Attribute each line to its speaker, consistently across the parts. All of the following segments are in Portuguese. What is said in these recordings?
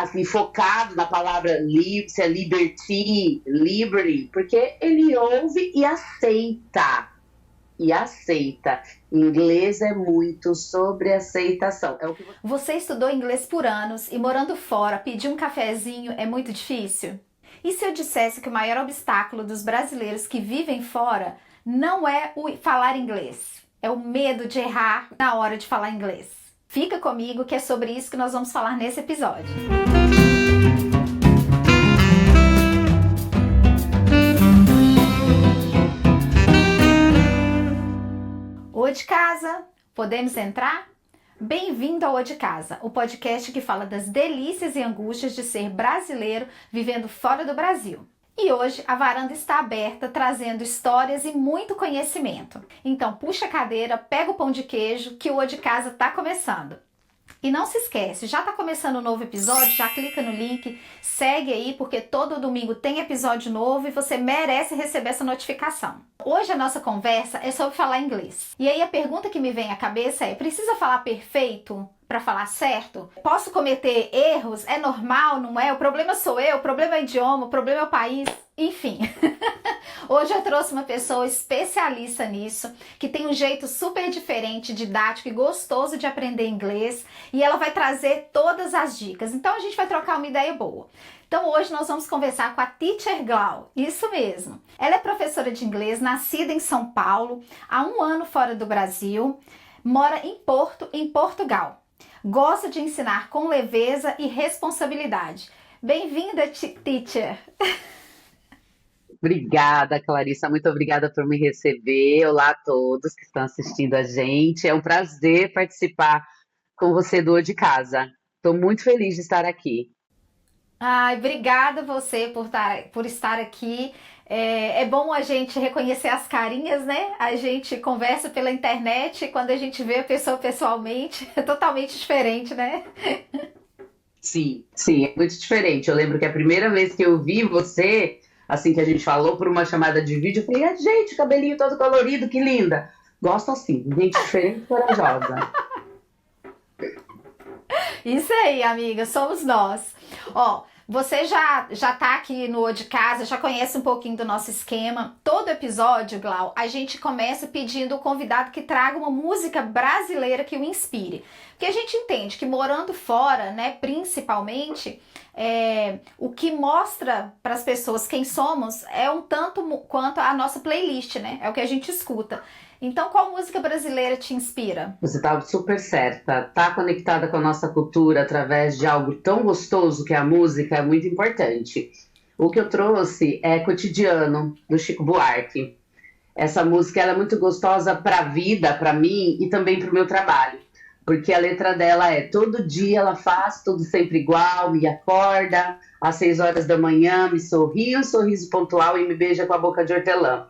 Speaker 1: assim, focado na palavra se é liberty, porque ele ouve e aceita. E aceita. Inglês é muito sobre aceitação. É o que
Speaker 2: Você estudou inglês por anos e morando fora, pedir um cafezinho é muito difícil? E se eu dissesse que o maior obstáculo dos brasileiros que vivem fora não é o falar inglês, é o medo de errar na hora de falar inglês? Fica comigo que é sobre isso que nós vamos falar nesse episódio. O de casa, podemos entrar? Bem-vindo ao O de Casa, o podcast que fala das delícias e angústias de ser brasileiro vivendo fora do Brasil. E hoje a varanda está aberta, trazendo histórias e muito conhecimento. Então puxa a cadeira, pega o pão de queijo, que o O de Casa está começando. E não se esquece, já está começando um novo episódio, já clica no link, segue aí, porque todo domingo tem episódio novo e você merece receber essa notificação. Hoje a nossa conversa é sobre falar inglês. E aí a pergunta que me vem à cabeça é, precisa falar perfeito para falar certo? Posso cometer erros? É normal, não é? O problema sou eu, o problema é o idioma, o problema é o país, enfim. Hoje eu trouxe uma pessoa especialista nisso, que tem um jeito super diferente, didático e gostoso de aprender inglês, e ela vai trazer todas as dicas. Então a gente vai trocar uma ideia boa. Então hoje nós vamos conversar com a Teacher Glau, isso mesmo. Ela é professora de inglês, nascida em São Paulo, há 1 ano fora do Brasil, mora em Porto, em Portugal. Gosta de ensinar com leveza e responsabilidade. Bem-vinda, Teacher!
Speaker 1: Obrigada, Clarissa, muito obrigada por me receber. Olá a todos que estão assistindo a gente. É um prazer participar com você do O de Casa. Estou muito feliz de estar aqui.
Speaker 2: Ai, obrigada você por estar aqui. É bom a gente reconhecer as carinhas, né? A gente conversa pela internet e quando a gente vê a pessoa pessoalmente é totalmente diferente, né?
Speaker 1: Sim, é muito diferente. Eu lembro que a primeira vez que eu vi você, assim que a gente falou por uma chamada de vídeo, eu falei, gente, cabelinho todo colorido, que linda. Gosto assim, gente diferente e corajosa.
Speaker 2: Isso aí, amiga, somos nós. Ó, você já tá aqui no O de Casa, já conhece um pouquinho do nosso esquema. Todo episódio, Glau, a gente começa pedindo ao convidado que traga uma música brasileira que o inspire. Porque a gente entende que morando fora, né, principalmente, o que mostra para as pessoas quem somos é um tanto quanto a nossa playlist, né? É o que a gente escuta. Então, qual música brasileira te inspira?
Speaker 1: Você está super certa. Tá conectada com a nossa cultura através de algo tão gostoso que é a música é muito importante. O que eu trouxe é Cotidiano, do Chico Buarque. Essa música ela é muito gostosa para a vida, para mim e também para o meu trabalho. Porque a letra dela é todo dia ela faz tudo sempre igual, me acorda às 6 horas da manhã, me sorri um sorriso pontual e me beija com a boca de hortelã.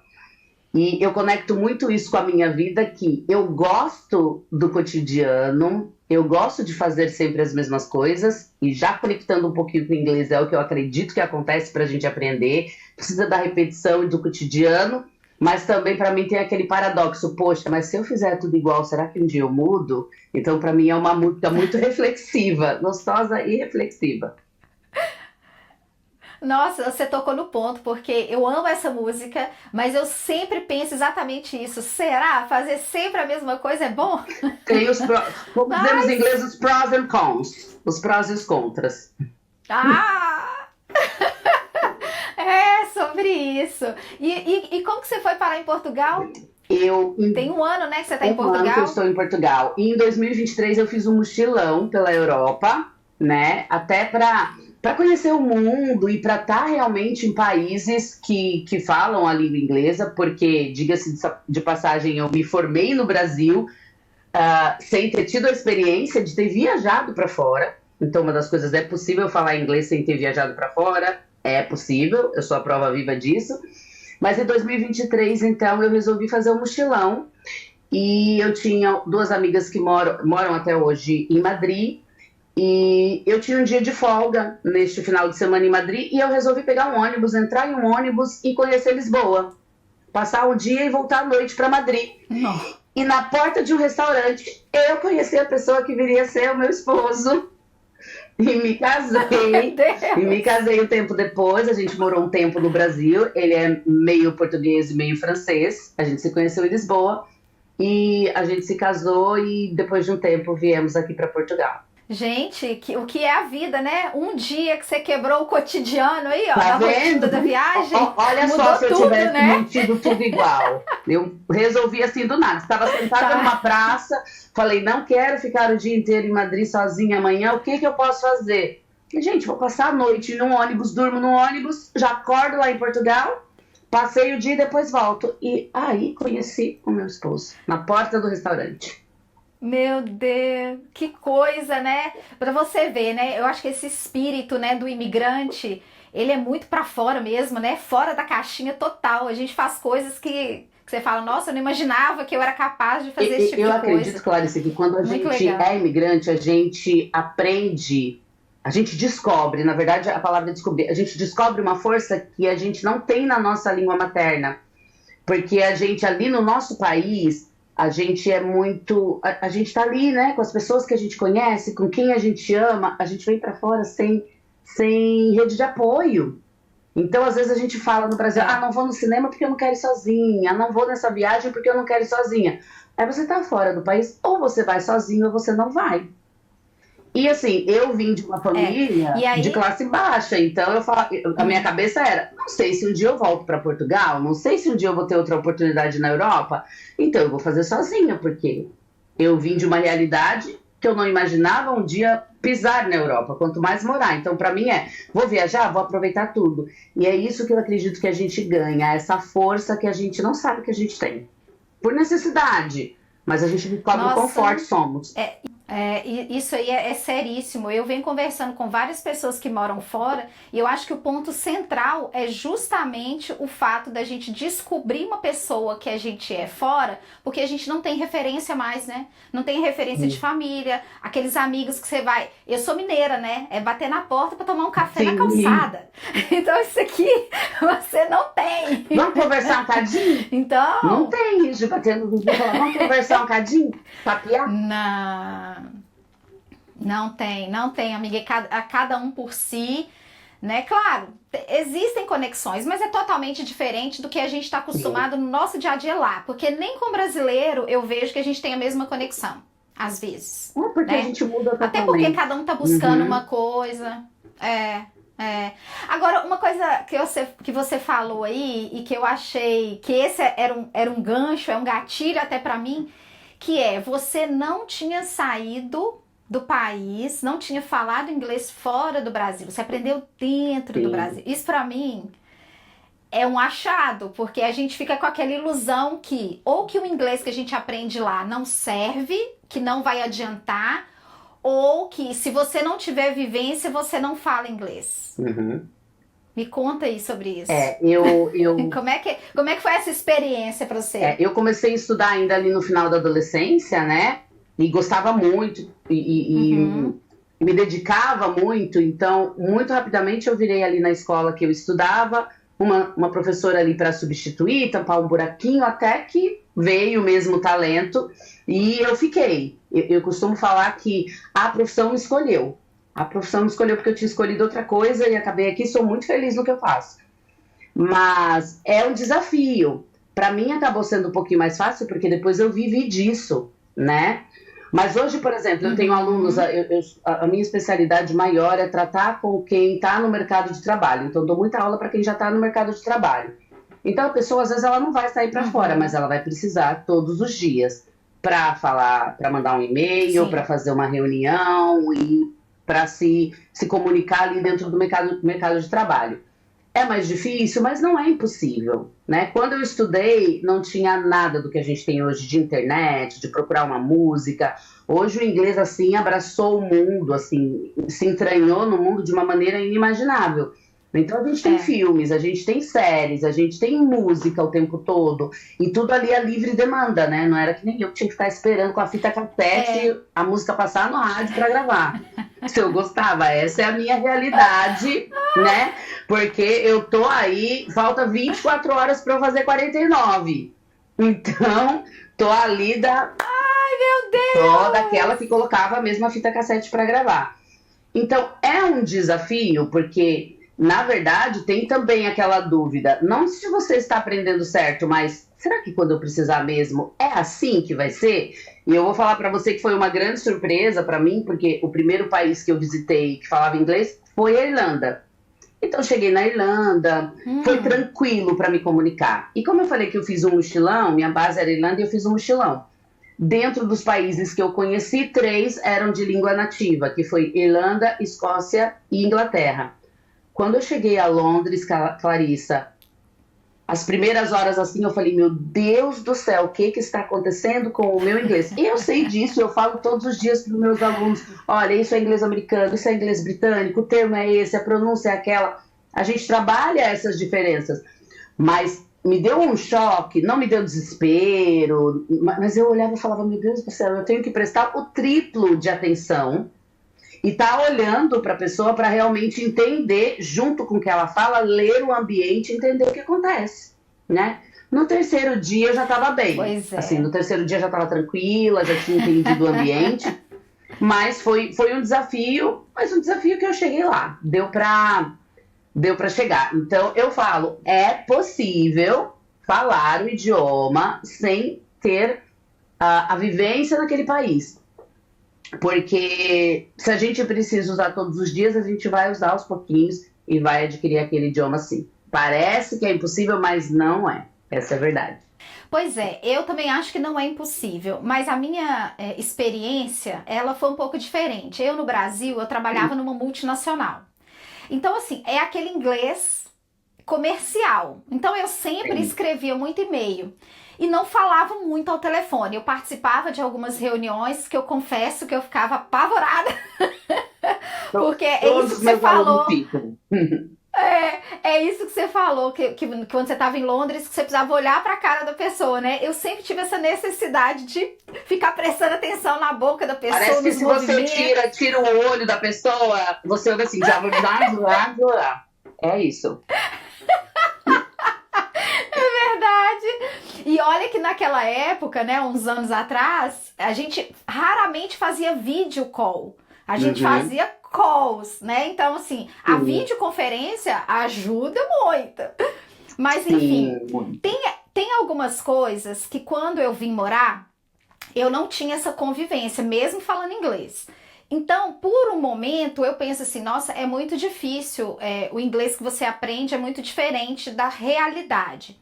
Speaker 1: E eu conecto muito isso com a minha vida, que eu gosto do cotidiano, eu gosto de fazer sempre as mesmas coisas, e já conectando um pouquinho com o inglês, é o que eu acredito que acontece para a gente aprender, precisa da repetição e do cotidiano, mas também para mim tem aquele paradoxo, poxa, mas se eu fizer tudo igual, será que um dia eu mudo? Então para mim é uma música muito reflexiva, gostosa e reflexiva.
Speaker 2: Nossa, você tocou no ponto, porque eu amo essa música, mas eu sempre penso exatamente isso. Será? Fazer sempre a mesma coisa é bom?
Speaker 1: Tem como dizemos em inglês, os pros and cons, os prós e os contras.
Speaker 2: Ah! É sobre isso. E como que você foi parar em Portugal? Tem 1 ano, né, que você está em Portugal?
Speaker 1: 1 ano que eu estou em Portugal. E em 2023 eu fiz um mochilão pela Europa, né, até para conhecer o mundo e para estar realmente em países que falam a língua inglesa, porque, diga-se de passagem, eu me formei no Brasil sem ter tido a experiência de ter viajado para fora. Então, uma das coisas é possível falar inglês sem ter viajado para fora? É possível, eu sou a prova viva disso. Mas em 2023, então, eu resolvi fazer um mochilão e eu tinha 2 amigas que moram até hoje em Madrid. E eu tinha um dia de folga neste final de semana em Madrid e eu resolvi pegar um ônibus, entrar em um ônibus e conhecer Lisboa. Passar o dia e voltar à noite para Madrid.
Speaker 2: Não.
Speaker 1: E na porta de um restaurante, eu conheci a pessoa que viria a ser o meu esposo. E me casei. E me casei um tempo depois. A gente morou um tempo no Brasil. Ele é meio português e meio francês. A gente se conheceu em Lisboa. E a gente se casou e depois de um tempo viemos aqui para Portugal.
Speaker 2: Gente, o que é a vida, né? Um dia que você quebrou o cotidiano aí, ó,
Speaker 1: Tá
Speaker 2: da rotina
Speaker 1: vendo?
Speaker 2: da viagem.
Speaker 1: Olha
Speaker 2: mudou
Speaker 1: só, se eu
Speaker 2: tudo,
Speaker 1: tivesse
Speaker 2: né?
Speaker 1: mantido tudo igual. Eu resolvi assim do nada. Estava sentada numa praça, falei, não quero ficar o dia inteiro em Madrid sozinha amanhã, o que que eu posso fazer? E, gente, vou passar a noite num ônibus, durmo no ônibus, já acordo lá em Portugal, passei o dia e depois volto. E aí conheci o meu esposo, na porta do restaurante.
Speaker 2: Meu Deus, que coisa, né? Pra você ver, né? Eu acho que esse espírito, né, do imigrante, ele é muito pra fora mesmo, né? Fora da caixinha total. A gente faz coisas que você fala, nossa, eu não imaginava que eu era capaz de fazer esse tipo de coisa.
Speaker 1: Eu acredito, Clarice, que quando a
Speaker 2: Muito
Speaker 1: gente
Speaker 2: legal.
Speaker 1: é imigrante, a gente aprende, a gente descobre, na verdade a palavra é descobrir, a gente descobre uma força que a gente não tem na nossa língua materna. Porque a gente ali no nosso país, a gente é muito. A gente tá ali, né, com as pessoas que a gente conhece, com quem a gente ama, a gente vem para fora sem rede de apoio. Então, às vezes a gente fala no Brasil, ah, não vou no cinema porque eu não quero ir sozinha, não vou nessa viagem porque eu não quero ir sozinha. Aí você tá fora do país, ou você vai sozinho ou você não vai. E assim, eu vim de uma família
Speaker 2: E aí,
Speaker 1: de classe baixa, então a minha cabeça era, não sei se um dia eu volto para Portugal, não sei se um dia eu vou ter outra oportunidade na Europa, então eu vou fazer sozinha, porque eu vim de uma realidade que eu não imaginava um dia pisar na Europa, quanto mais morar. Então, para mim vou viajar, vou aproveitar tudo. E é isso que eu acredito que a gente ganha, essa força que a gente não sabe que a gente tem. Por necessidade, mas a gente descobre o quão forte somos.
Speaker 2: Isso aí é seríssimo. Eu venho conversando com várias pessoas que moram fora e eu acho que o ponto central é justamente o fato da gente descobrir uma pessoa que a gente é fora, porque a gente não tem referência mais, né? Não tem referência de família, aqueles amigos que você vai... Eu sou mineira, né? É bater na porta para tomar um café na calçada. Então isso aqui você não tem.
Speaker 1: Vamos conversar um cadinho?
Speaker 2: Então...
Speaker 1: Não tem isso de bater no vídeo e falar, vamos conversar um cadinho? Papiar?
Speaker 2: Não tem, amiga. Cada um por si, né? Claro, existem conexões, mas é totalmente diferente do que a gente está acostumado no nosso dia a dia lá. Porque nem com brasileiro eu vejo que a gente tem a mesma conexão, às vezes.
Speaker 1: Porque
Speaker 2: né?
Speaker 1: a gente muda totalmente.
Speaker 2: Até porque cada um tá buscando uma coisa. Agora, uma coisa que você falou aí e que eu achei que esse era um gancho, é um gatilho até pra mim, que você não tinha saído do país, não tinha falado inglês fora do Brasil, você aprendeu dentro do Brasil. Isso pra mim é um achado, porque a gente fica com aquela ilusão que ou que o inglês que a gente aprende lá não serve, que não vai adiantar, ou que se você não tiver vivência, você não fala inglês. Me conta aí sobre isso. Como é que foi essa experiência para você?
Speaker 1: Eu comecei a estudar ainda ali no final da adolescência, né? E gostava muito e me dedicava muito. Então, muito rapidamente eu virei ali na escola que eu estudava, uma professora ali para substituir, tampar um buraquinho, até que veio o mesmo talento e eu fiquei. Eu costumo falar que a profissão me escolheu. A profissão me escolheu porque eu tinha escolhido outra coisa e acabei aqui, sou muito feliz no que eu faço. Mas é um desafio. Para mim acabou sendo um pouquinho mais fácil, porque depois eu vivi disso, né? Mas hoje, por exemplo, eu tenho alunos, a minha especialidade maior é tratar com quem está no mercado de trabalho. Então, dou muita aula para quem já está no mercado de trabalho. Então, a pessoa, às vezes, ela não vai sair para fora, mas ela vai precisar todos os dias para falar, para mandar um e-mail, para fazer uma reunião e para se comunicar ali dentro do mercado de trabalho. É mais difícil, mas não é impossível, né? Quando eu estudei, não tinha nada do que a gente tem hoje de internet, de procurar uma música. Hoje o inglês, assim, abraçou o mundo, assim, se entranhou no mundo de uma maneira inimaginável. Então a gente tem filmes, a gente tem séries, a gente tem música o tempo todo. E tudo ali é livre demanda, né? Não era que nem eu que tinha que ficar esperando com a fita cassete a música passar no rádio para gravar. Se eu gostava, essa é a minha realidade, né? Porque eu tô aí, falta 24 horas para eu fazer 49. Então, tô ali
Speaker 2: Ai, meu Deus!
Speaker 1: Tô daquela que colocava a mesma fita cassete para gravar. Então, é um desafio, porque, na verdade, tem também aquela dúvida, não se você está aprendendo certo, mas será que quando eu precisar mesmo, é assim que vai ser? E eu vou falar para você que foi uma grande surpresa para mim, porque o primeiro país que eu visitei que falava inglês foi a Irlanda. Então, cheguei na Irlanda, foi tranquilo para me comunicar. E como eu falei que eu fiz um mochilão, minha base era Irlanda e eu fiz um mochilão. Dentro dos países que eu conheci, 3 eram de língua nativa, que foi Irlanda, Escócia e Inglaterra. Quando eu cheguei a Londres, Clarissa, as primeiras horas assim, eu falei, meu Deus do céu, o que está acontecendo com o meu inglês? E eu sei disso, eu falo todos os dias para os meus alunos, olha, isso é inglês americano, isso é inglês britânico, o termo é esse, a pronúncia é aquela. A gente trabalha essas diferenças, mas me deu um choque, não me deu desespero, mas eu olhava e falava, meu Deus do céu, eu tenho que prestar o triplo de atenção e tá olhando para a pessoa para realmente entender, junto com o que ela fala, ler o ambiente, entender o que acontece, né? No terceiro dia eu já estava bem.
Speaker 2: Pois é.
Speaker 1: Assim, no terceiro dia eu já estava tranquila, já tinha entendido o ambiente, mas foi um desafio, mas um desafio que eu cheguei lá, deu para chegar. Então, eu falo, é possível falar o idioma sem ter a vivência naquele país. Porque se a gente precisa usar todos os dias, a gente vai usar aos pouquinhos e vai adquirir aquele idioma sim. Parece que é impossível, mas não é. Essa é a verdade.
Speaker 2: Pois é, eu também acho que não é impossível, mas a minha experiência, ela foi um pouco diferente. Eu no Brasil, eu trabalhava numa multinacional. Então, assim, é aquele inglês comercial. Então, eu sempre escrevia muito e-mail e não falava muito ao telefone. Eu participava de algumas reuniões que eu confesso que eu ficava apavorada. Porque é isso que você falou. É isso que você falou, que quando você estava em Londres, que você precisava olhar para a cara da pessoa, né? Eu sempre tive essa necessidade de ficar prestando atenção na boca da pessoa.
Speaker 1: Parece que se você tira o olho da pessoa, você ouve assim, já. É isso.
Speaker 2: É verdade. E olha que naquela época, né, uns anos atrás, a gente raramente fazia vídeo call. A gente fazia calls, né? Então, assim, a videoconferência ajuda muito. Mas, enfim, tem algumas coisas que quando eu vim morar, eu não tinha essa convivência, mesmo falando inglês. Então, por um momento, eu penso assim, nossa, é muito difícil, o inglês que você aprende é muito diferente da realidade.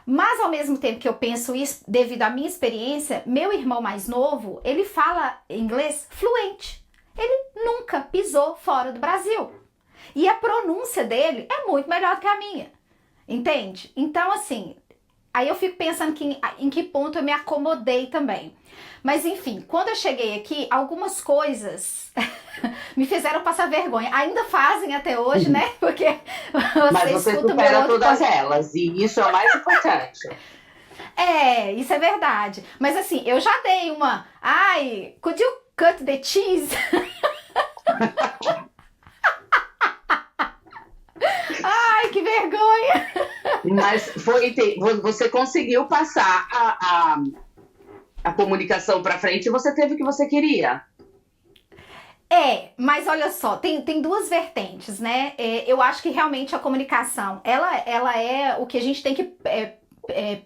Speaker 2: Mas, ao mesmo tempo que eu penso isso, devido à minha experiência, meu irmão mais novo, ele fala inglês fluente. Ele nunca pisou fora do Brasil. E a pronúncia dele é muito melhor do que a minha. Entende? Então, assim, aí eu fico pensando em que ponto eu me acomodei também. Mas, enfim, quando eu cheguei aqui, algumas coisas me fizeram passar vergonha. Ainda fazem até hoje, né? Porque
Speaker 1: mas você supera todas elas. E isso é o mais importante.
Speaker 2: Isso é verdade. Mas, assim, eu já dei uma... Ai, could you cut the cheese? Ai, que vergonha!
Speaker 1: Mas você conseguiu passar a comunicação para frente e você teve o que você queria.
Speaker 2: Mas olha só, tem duas vertentes, né? Eu acho que realmente a comunicação, ela é o que a gente tem que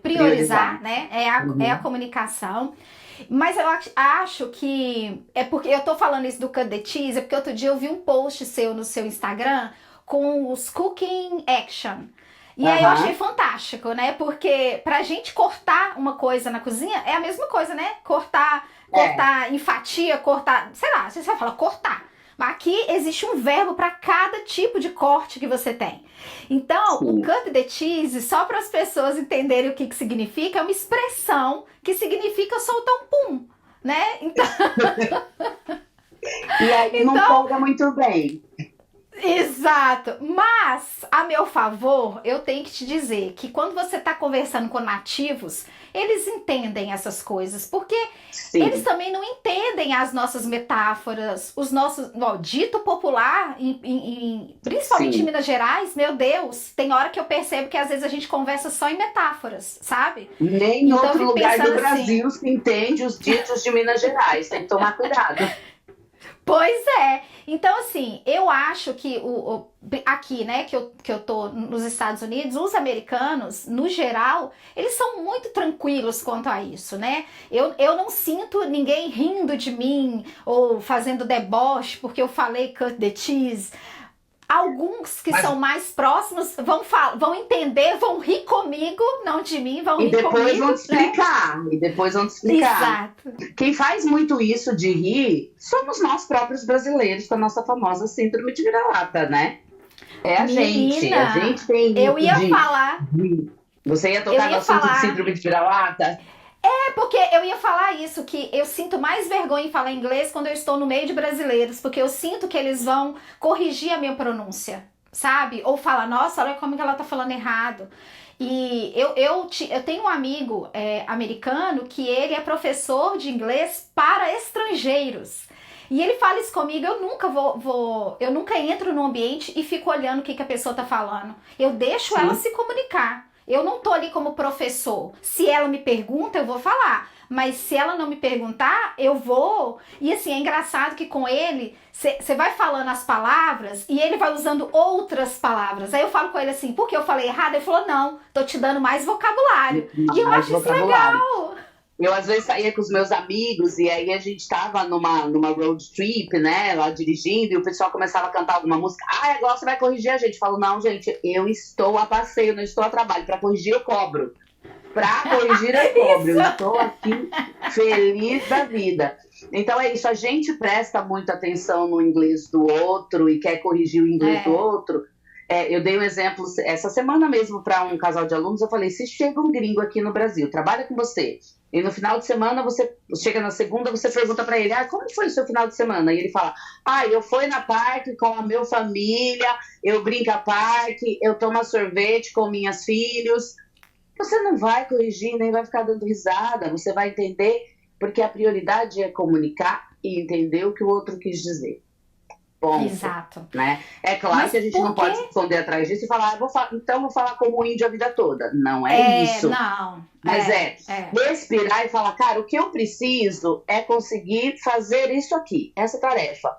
Speaker 2: priorizar, né? É a comunicação. Mas eu acho que... É porque eu tô falando isso do cut the cheese, é porque outro dia eu vi um post seu no seu Instagram com os cooking action. E aí eu achei fantástico, né? Porque pra gente cortar uma coisa na cozinha é a mesma coisa, né? Cortar em fatia, cortar... Sei lá, você vai falar cortar. Mas aqui existe um verbo para cada tipo de corte que você tem. Então, o cut the cheese, só para as pessoas entenderem o que significa, é uma expressão que significa soltar um pum, né? Então...
Speaker 1: E aí não pega muito bem.
Speaker 2: Exato, mas a meu favor, eu tenho que te dizer que quando você está conversando com nativos, eles entendem essas coisas, porque eles também não entendem as nossas metáforas, os nossos, dito popular, principalmente em Minas Gerais, meu Deus, tem hora que eu percebo que às vezes a gente conversa só em metáforas, sabe?
Speaker 1: Nem em outro lugar do Brasil se entende os ditos de Minas Gerais, tem que tomar cuidado.
Speaker 2: Pois é. Então, assim, eu acho que aqui, né, que eu tô nos Estados Unidos, os americanos, no geral, eles são muito tranquilos quanto a isso, né? Eu não sinto ninguém rindo de mim ou fazendo deboche porque eu falei cut the cheese. Alguns que
Speaker 1: Mas
Speaker 2: são mais próximos vão entender, vão rir comigo, não de mim, vão
Speaker 1: e
Speaker 2: rir
Speaker 1: depois
Speaker 2: comigo,
Speaker 1: vão te
Speaker 2: né?
Speaker 1: explicar, e depois vão te explicar.
Speaker 2: Exato.
Speaker 1: Quem faz muito isso de rir somos nós próprios brasileiros, com a nossa famosa síndrome de vira-lata, né? É a gente. A
Speaker 2: Menina,
Speaker 1: gente tem
Speaker 2: eu
Speaker 1: isso
Speaker 2: ia falar,
Speaker 1: de. Você ia
Speaker 2: eu
Speaker 1: tocar no
Speaker 2: ia
Speaker 1: assunto de
Speaker 2: falar.
Speaker 1: síndrome de vira-lata?
Speaker 2: É porque eu ia falar isso, que eu sinto mais vergonha em falar inglês quando eu estou no meio de brasileiros, porque eu sinto que eles vão corrigir a minha pronúncia, sabe? Ou falar, nossa, olha como que ela tá falando errado. E eu tenho um amigo americano que ele é professor de inglês para estrangeiros. E ele fala isso comigo, eu nunca eu nunca entro no ambiente e fico olhando o que a pessoa tá falando. Eu deixo ela
Speaker 1: Sim.
Speaker 2: se comunicar. Eu não tô ali como professor. Se ela me pergunta, eu vou falar. Mas se ela não me perguntar, eu vou. E assim, é engraçado que com ele, você vai falando as palavras e ele vai usando outras palavras. Aí eu falo com ele assim, por que eu falei errado? Ele falou, não, tô te dando mais vocabulário. E eu
Speaker 1: Mais
Speaker 2: acho isso
Speaker 1: vocabulário.
Speaker 2: legal.
Speaker 1: Eu, às vezes, saía com os meus amigos e aí a gente tava numa road trip, né, lá dirigindo, e o pessoal começava a cantar alguma música. Ah, agora você vai corrigir a gente. Eu falo, não, gente, eu estou a passeio, não estou a trabalho. Para corrigir, eu cobro. Para corrigir, eu cobro. Eu
Speaker 2: Isso.
Speaker 1: estou aqui feliz da vida. Então é isso, a gente presta muita atenção no inglês do outro e quer corrigir o inglês do
Speaker 2: É,
Speaker 1: outro. Eu dei um exemplo essa semana mesmo para um casal de alunos. Eu falei: se chega um gringo aqui no Brasil, trabalha com você, e no final de semana você chega na segunda, você pergunta para ele: como foi o seu final de semana? E ele fala: eu fui na parque com a minha família, eu brinco a parque, eu tomo sorvete com minhas filhos. Você não vai corrigir, nem vai ficar dando risada, você vai entender, porque a prioridade é comunicar e entender o que o outro quis dizer. Ponto.
Speaker 2: exato.
Speaker 1: Né? É claro
Speaker 2: Mas
Speaker 1: que a gente
Speaker 2: por
Speaker 1: não
Speaker 2: quê?
Speaker 1: pode se esconder atrás disso e falar, então vou falar como índio a vida toda. Não é isso.
Speaker 2: Não.
Speaker 1: Mas respirar e falar, cara, o que eu preciso é conseguir fazer isso aqui, essa tarefa.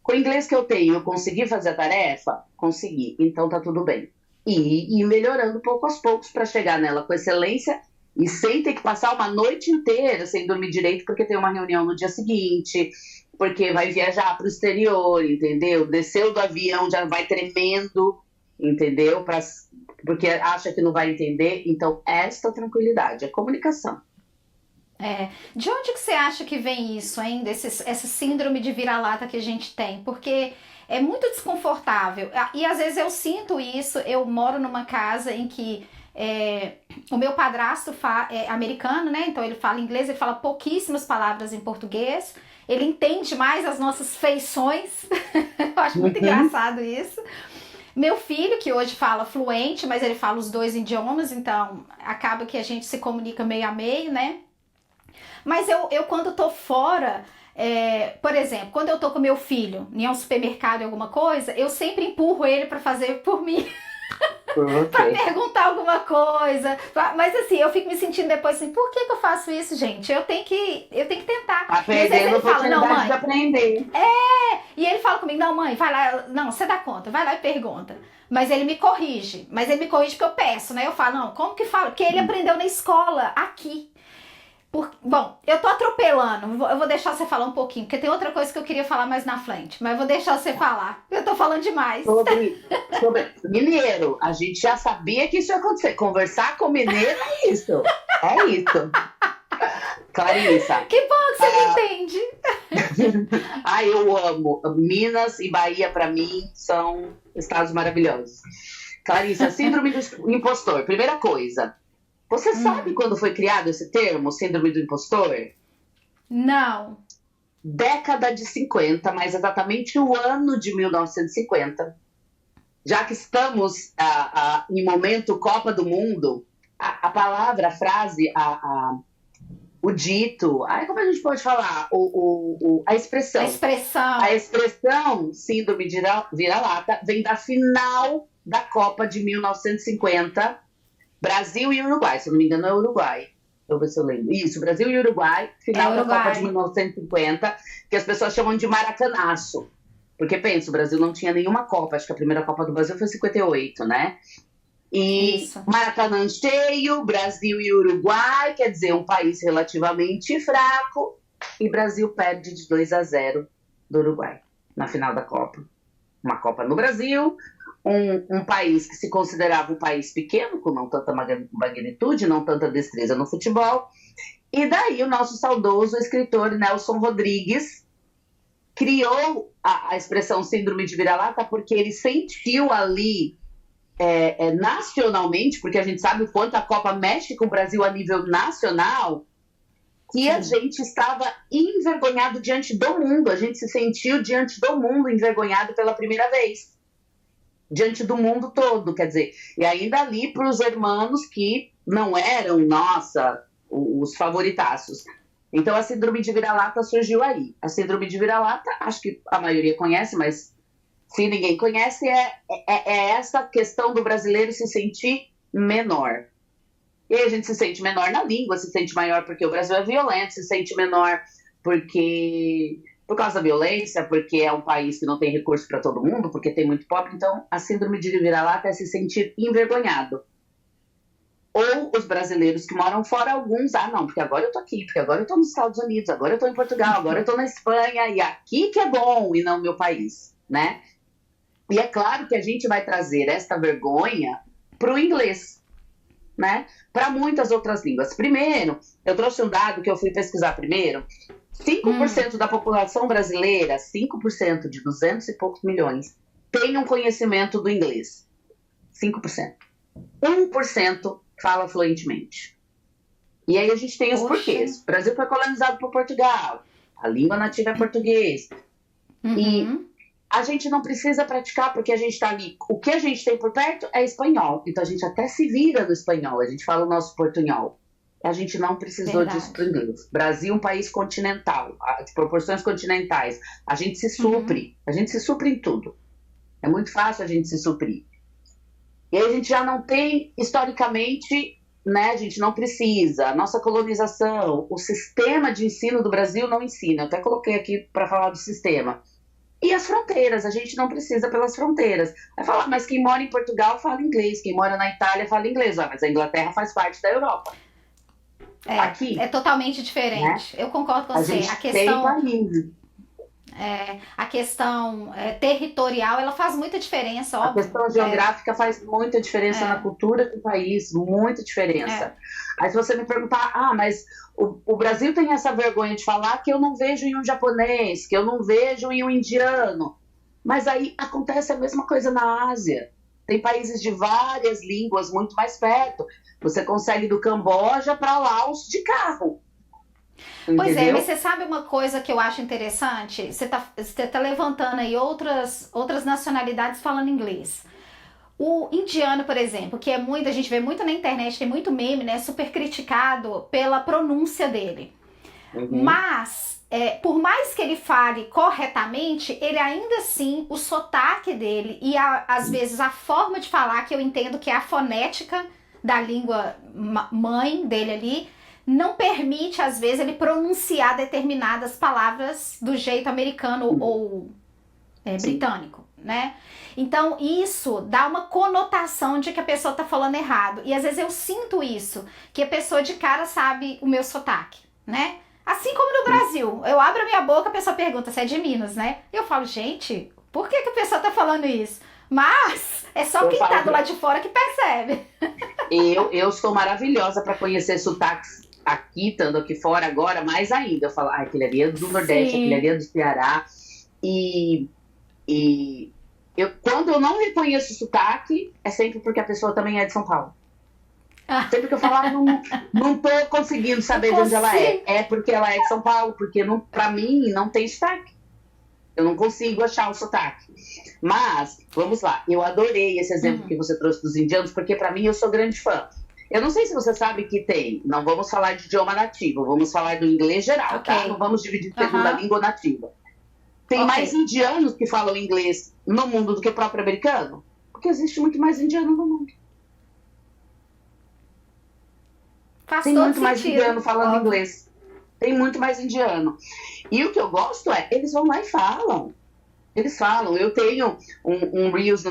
Speaker 1: Com o inglês que eu tenho, eu consegui fazer a tarefa? Consegui. Então tá tudo bem. E ir melhorando pouco aos poucos para chegar nela com excelência e sem ter que passar uma noite inteira sem dormir direito porque tem uma reunião no dia seguinte, porque vai viajar para o exterior, entendeu? Desceu do avião, já vai tremendo, entendeu? Porque acha que não vai entender. Então, esta tranquilidade, é comunicação.
Speaker 2: De onde que você acha que vem isso, hein? Essa síndrome de vira-lata que a gente tem? Porque é muito desconfortável. E às vezes eu sinto isso, eu moro numa casa em que o meu padrasto é americano, né? Então ele fala inglês, ele fala pouquíssimas palavras em português. Ele entende mais as nossas feições. Eu acho muito engraçado isso. Meu filho, que hoje fala fluente, mas ele fala os dois idiomas, então acaba que a gente se comunica meio a meio, né? Mas eu quando tô fora, por exemplo, quando eu tô com meu filho em um supermercado e alguma coisa, eu sempre empurro ele pra fazer por mim. Pra perguntar alguma coisa. Mas assim, eu fico me sentindo depois assim, por que eu faço isso, gente? Eu tenho que tentar.
Speaker 1: Tá
Speaker 2: E às vezes
Speaker 1: perdendo a
Speaker 2: ele fala, não,
Speaker 1: oportunidade
Speaker 2: mãe.
Speaker 1: de aprender.
Speaker 2: E ele fala comigo, não, mãe, vai lá. Não, você dá conta, vai lá e pergunta. Mas ele me corrige. Mas ele me corrige porque eu peço, né? Eu falo, não, como que fala? Porque ele aprendeu na escola, aqui. Bom, eu tô atropelando, eu vou deixar você falar um pouquinho, porque tem outra coisa que eu queria falar mais na frente, mas vou deixar você falar, eu tô falando demais.
Speaker 1: Sobre mineiro, a gente já sabia que isso ia acontecer. Conversar com mineiro é isso. É isso. Clarissa.
Speaker 2: Que bom que você me entende.
Speaker 1: Eu amo. Minas e Bahia, pra mim, são estados maravilhosos. Clarissa, síndrome do impostor. Primeira coisa. Você sabe quando foi criado esse termo, síndrome do impostor?
Speaker 2: Não.
Speaker 1: Década de 50, mais exatamente o ano de 1950. Já que estamos em momento Copa do Mundo, a palavra, a frase, o dito, como a gente pode falar? A expressão. A expressão síndrome de vira-lata vem da final da Copa de 1950, Brasil e Uruguai, se não me engano é Uruguai. Eu vou ver se eu lembro. Isso, Brasil e Uruguai, final da Copa de 1950, que as pessoas chamam de maracanaço. Porque, pensa, o Brasil não tinha nenhuma Copa. Acho que a primeira Copa do Brasil foi em 58, né? E
Speaker 2: Isso.
Speaker 1: Maracanã cheio, Brasil e Uruguai, quer dizer, um país relativamente fraco. E Brasil perde de 2-0 do Uruguai na final da Copa. Uma Copa no Brasil, um país que se considerava um país pequeno, com não tanta magnitude, não tanta destreza no futebol. E daí o nosso saudoso escritor Nelson Rodrigues criou a expressão síndrome de vira-lata porque ele sentiu ali nacionalmente, porque a gente sabe o quanto a Copa mexe com o Brasil a nível nacional, que a gente estava envergonhado diante do mundo. A gente se sentiu diante do mundo envergonhado pela primeira vez. Diante do mundo todo, quer dizer. E ainda ali para os hermanos que não eram, os favoritaços. Então a síndrome de vira-lata surgiu aí. A síndrome de vira-lata, acho que a maioria conhece, mas se ninguém conhece, é essa questão do brasileiro se sentir menor. E aí a gente se sente menor na língua, se sente maior porque o Brasil é violento, se sente menor por causa da violência, porque é um país que não tem recurso para todo mundo, porque tem muito pobre. Então, a síndrome de vira-lata é se sentir envergonhado. Ou os brasileiros que moram fora, alguns, não, porque agora eu tô aqui, porque agora eu tô nos Estados Unidos, agora eu tô em Portugal, agora eu tô na Espanha, e aqui que é bom, e não meu país, né? E é claro que a gente vai trazer esta vergonha pro inglês, né? Para muitas outras línguas. Primeiro, eu trouxe um dado que eu fui pesquisar primeiro. 5% da população brasileira, 5% de 200 e poucos milhões, tem um conhecimento do inglês. 5%. 1% fala fluentemente. E aí a gente tem os porquês. O Brasil foi colonizado por Portugal. A língua nativa é português. E a gente não precisa praticar porque a gente está ali. O que a gente tem por perto é espanhol. Então a gente até se vira no espanhol. A gente fala o nosso portunhol. A gente não precisou disso para o inglês. Brasil é um país continental, de proporções continentais. A gente se supre. A gente se supre em tudo. É muito fácil a gente se suprir. E aí a gente já não tem, historicamente, né? A gente não precisa. A nossa colonização, o sistema de ensino do Brasil não ensina. Eu até coloquei aqui para falar do sistema. E as fronteiras, a gente não precisa pelas fronteiras. Vai falar, mas quem mora em Portugal fala inglês, quem mora na Itália fala inglês. Mas a Inglaterra faz parte da Europa. Aqui,
Speaker 2: é totalmente diferente. Né? Eu concordo com você. A questão territorial, ela faz muita diferença, óbvio.
Speaker 1: A questão geográfica faz muita diferença na cultura do país, muita diferença. Aí se você me perguntar, mas o Brasil tem essa vergonha de falar que eu não vejo em um japonês, que eu não vejo em um indiano. Mas aí acontece a mesma coisa na Ásia. Tem países de várias línguas muito mais perto. Você consegue do Camboja para Laos de carro.
Speaker 2: Pois
Speaker 1: Entendeu?
Speaker 2: mas você sabe uma coisa que eu acho interessante? Você tá levantando aí outras nacionalidades falando inglês. O indiano, por exemplo, que a gente vê muito na internet, tem muito meme, né? Super criticado pela pronúncia dele. Mas, por mais que ele fale corretamente, ele ainda assim, o sotaque dele e às vezes a forma de falar, que eu entendo que é a fonética da língua mãe dele ali, não permite, às vezes, ele pronunciar determinadas palavras do jeito americano ou britânico, né? Então, isso dá uma conotação de que a pessoa tá falando errado. E, às vezes, eu sinto isso, que a pessoa de cara sabe o meu sotaque, né? Assim como no Brasil. Eu abro a minha boca, a pessoa pergunta se é de Minas, né? Eu falo, gente, por que a pessoa tá falando isso? Mas é só quem tá do lado de fora que percebe.
Speaker 1: Eu sou maravilhosa para conhecer sotaques aqui, estando aqui fora agora, mais ainda. Eu falo, aquele ali é do Nordeste, aquele ali é do Ceará. E quando eu não reconheço o sotaque, é sempre porque a pessoa também é de São Paulo. Sempre que eu falar, não tô conseguindo saber de onde ela é. É porque ela é de São Paulo, porque pra mim não tem sotaque. Eu não consigo achar o sotaque. Mas, vamos lá, eu adorei esse exemplo que você trouxe dos indianos, porque pra mim eu sou grande fã. Eu não sei se você sabe que não vamos falar de idioma nativo, vamos falar do inglês geral, tá? Não vamos dividir segunda língua nativa. Tem mais indianos que falam inglês no mundo do que o próprio americano? Porque existe muito mais indiano no mundo.
Speaker 2: Faz
Speaker 1: Tem
Speaker 2: todo
Speaker 1: muito mais
Speaker 2: sentido.
Speaker 1: indiano falando
Speaker 2: Óbvio.
Speaker 1: inglês. Tem muito mais indiano. E o que eu gosto é, eles vão lá e falam. Eles falam. Eu tenho um Reels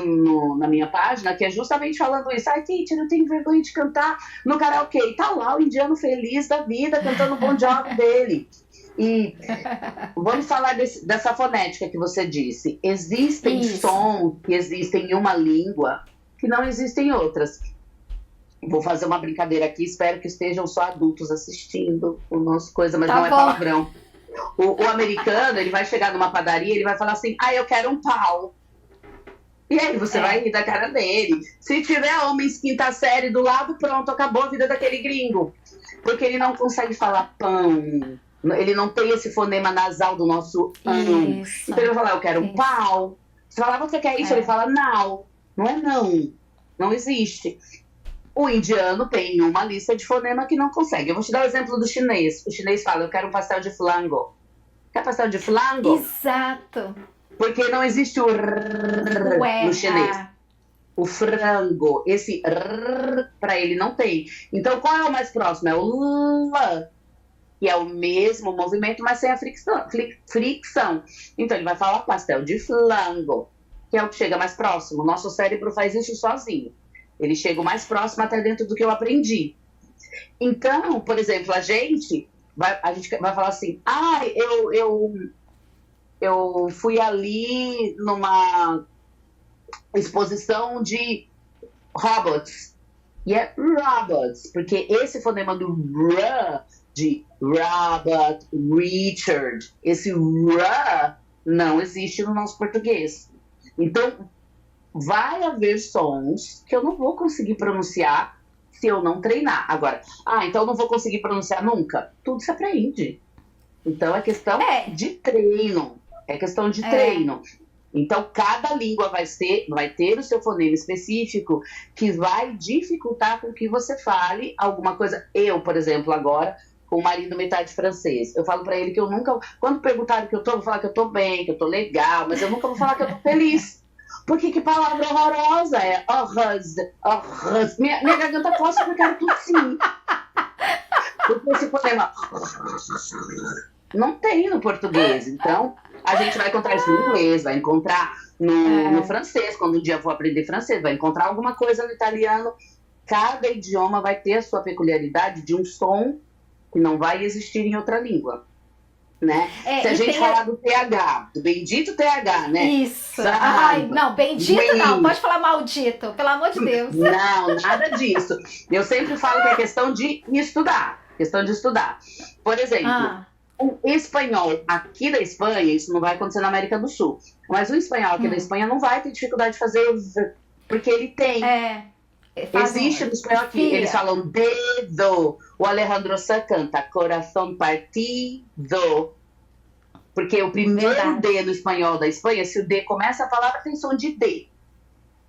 Speaker 1: na minha página que é justamente falando isso. Ai, teacher, eu tenho vergonha de cantar no karaokê. E tá lá o indiano feliz da vida, cantando o Bon Jovi dele. E vamos falar dessa fonética que você disse. Existem
Speaker 2: Isso.
Speaker 1: sons que existem em uma língua que não existem em outras. Vou fazer uma brincadeira aqui, espero que estejam só adultos assistindo o nosso coisa, mas
Speaker 2: Tá
Speaker 1: não é
Speaker 2: bom.
Speaker 1: palavrão. O americano, ele vai chegar numa padaria, ele vai falar assim, eu quero um pau. E aí você vai rir da cara dele. Se tiver homens quinta série do lado, pronto, acabou a vida daquele gringo. Porque ele não consegue falar pão. Ele não tem esse fonema nasal do nosso pão.
Speaker 2: Isso.
Speaker 1: Então ele vai falar, eu quero um
Speaker 2: Isso.
Speaker 1: pau. Você fala, você quer isso? Ele fala, não. Não é não. Não existe. O indiano tem uma lista de fonema que não consegue. Eu vou te dar o exemplo do chinês. O chinês fala, eu quero um pastel de flango. Quer pastel de flango?
Speaker 2: Exato.
Speaker 1: Porque não existe o rrr
Speaker 2: Ué,
Speaker 1: no chinês. O frango, esse rrr para ele não tem. Então qual é o mais próximo? É o l, que é o mesmo movimento, mas sem a fricção. Então ele vai falar pastel de flango, que é o que chega mais próximo. O nosso cérebro faz isso sozinho. Ele chega o mais próximo até dentro do que eu aprendi. Então, por exemplo, a gente vai falar assim, eu fui ali numa exposição de robots. E é robots, porque esse fonema do r, de Robert, Richard, esse r não existe no nosso português. Então, vai haver sons que eu não vou conseguir pronunciar se eu não treinar. Agora, então eu não vou conseguir pronunciar nunca? Tudo se aprende. Então é questão de treino. É questão de treino. Então, cada língua vai ter o seu fonema específico que vai dificultar com que você fale alguma coisa. Eu, por exemplo, agora, com o marido metade francês, eu falo pra ele que eu nunca... Quando perguntarem que eu tô, eu vou falar que eu tô bem, que eu tô legal, mas eu nunca vou falar que eu tô feliz. Porque que palavra horrorosa é heureuse. Minha garganta coça porque eu quero tossir. Porque esse fonema não tem no português. Então, a gente vai encontrar isso no inglês, vai encontrar no francês, quando um dia eu for aprender francês, vai encontrar alguma coisa no italiano. Cada idioma vai ter a sua peculiaridade de um som que não vai existir em outra língua. Né? Se a gente falar do TH, do bendito TH, né?
Speaker 2: Isso. Ai, não, bendito não, pode falar maldito, pelo amor de Deus.
Speaker 1: Não, nada disso. Eu sempre falo que é questão de estudar. Questão de estudar. Por exemplo, o espanhol aqui da Espanha, isso não vai acontecer na América do Sul, mas o espanhol aqui da Espanha não vai ter dificuldade de fazer porque ele tem. Existe no espanhol aqui, eles falam dedo. O Alejandro Sanz canta coração partido. Porque o primeiro D no espanhol da Espanha, se o D começa a palavra, tem som de D.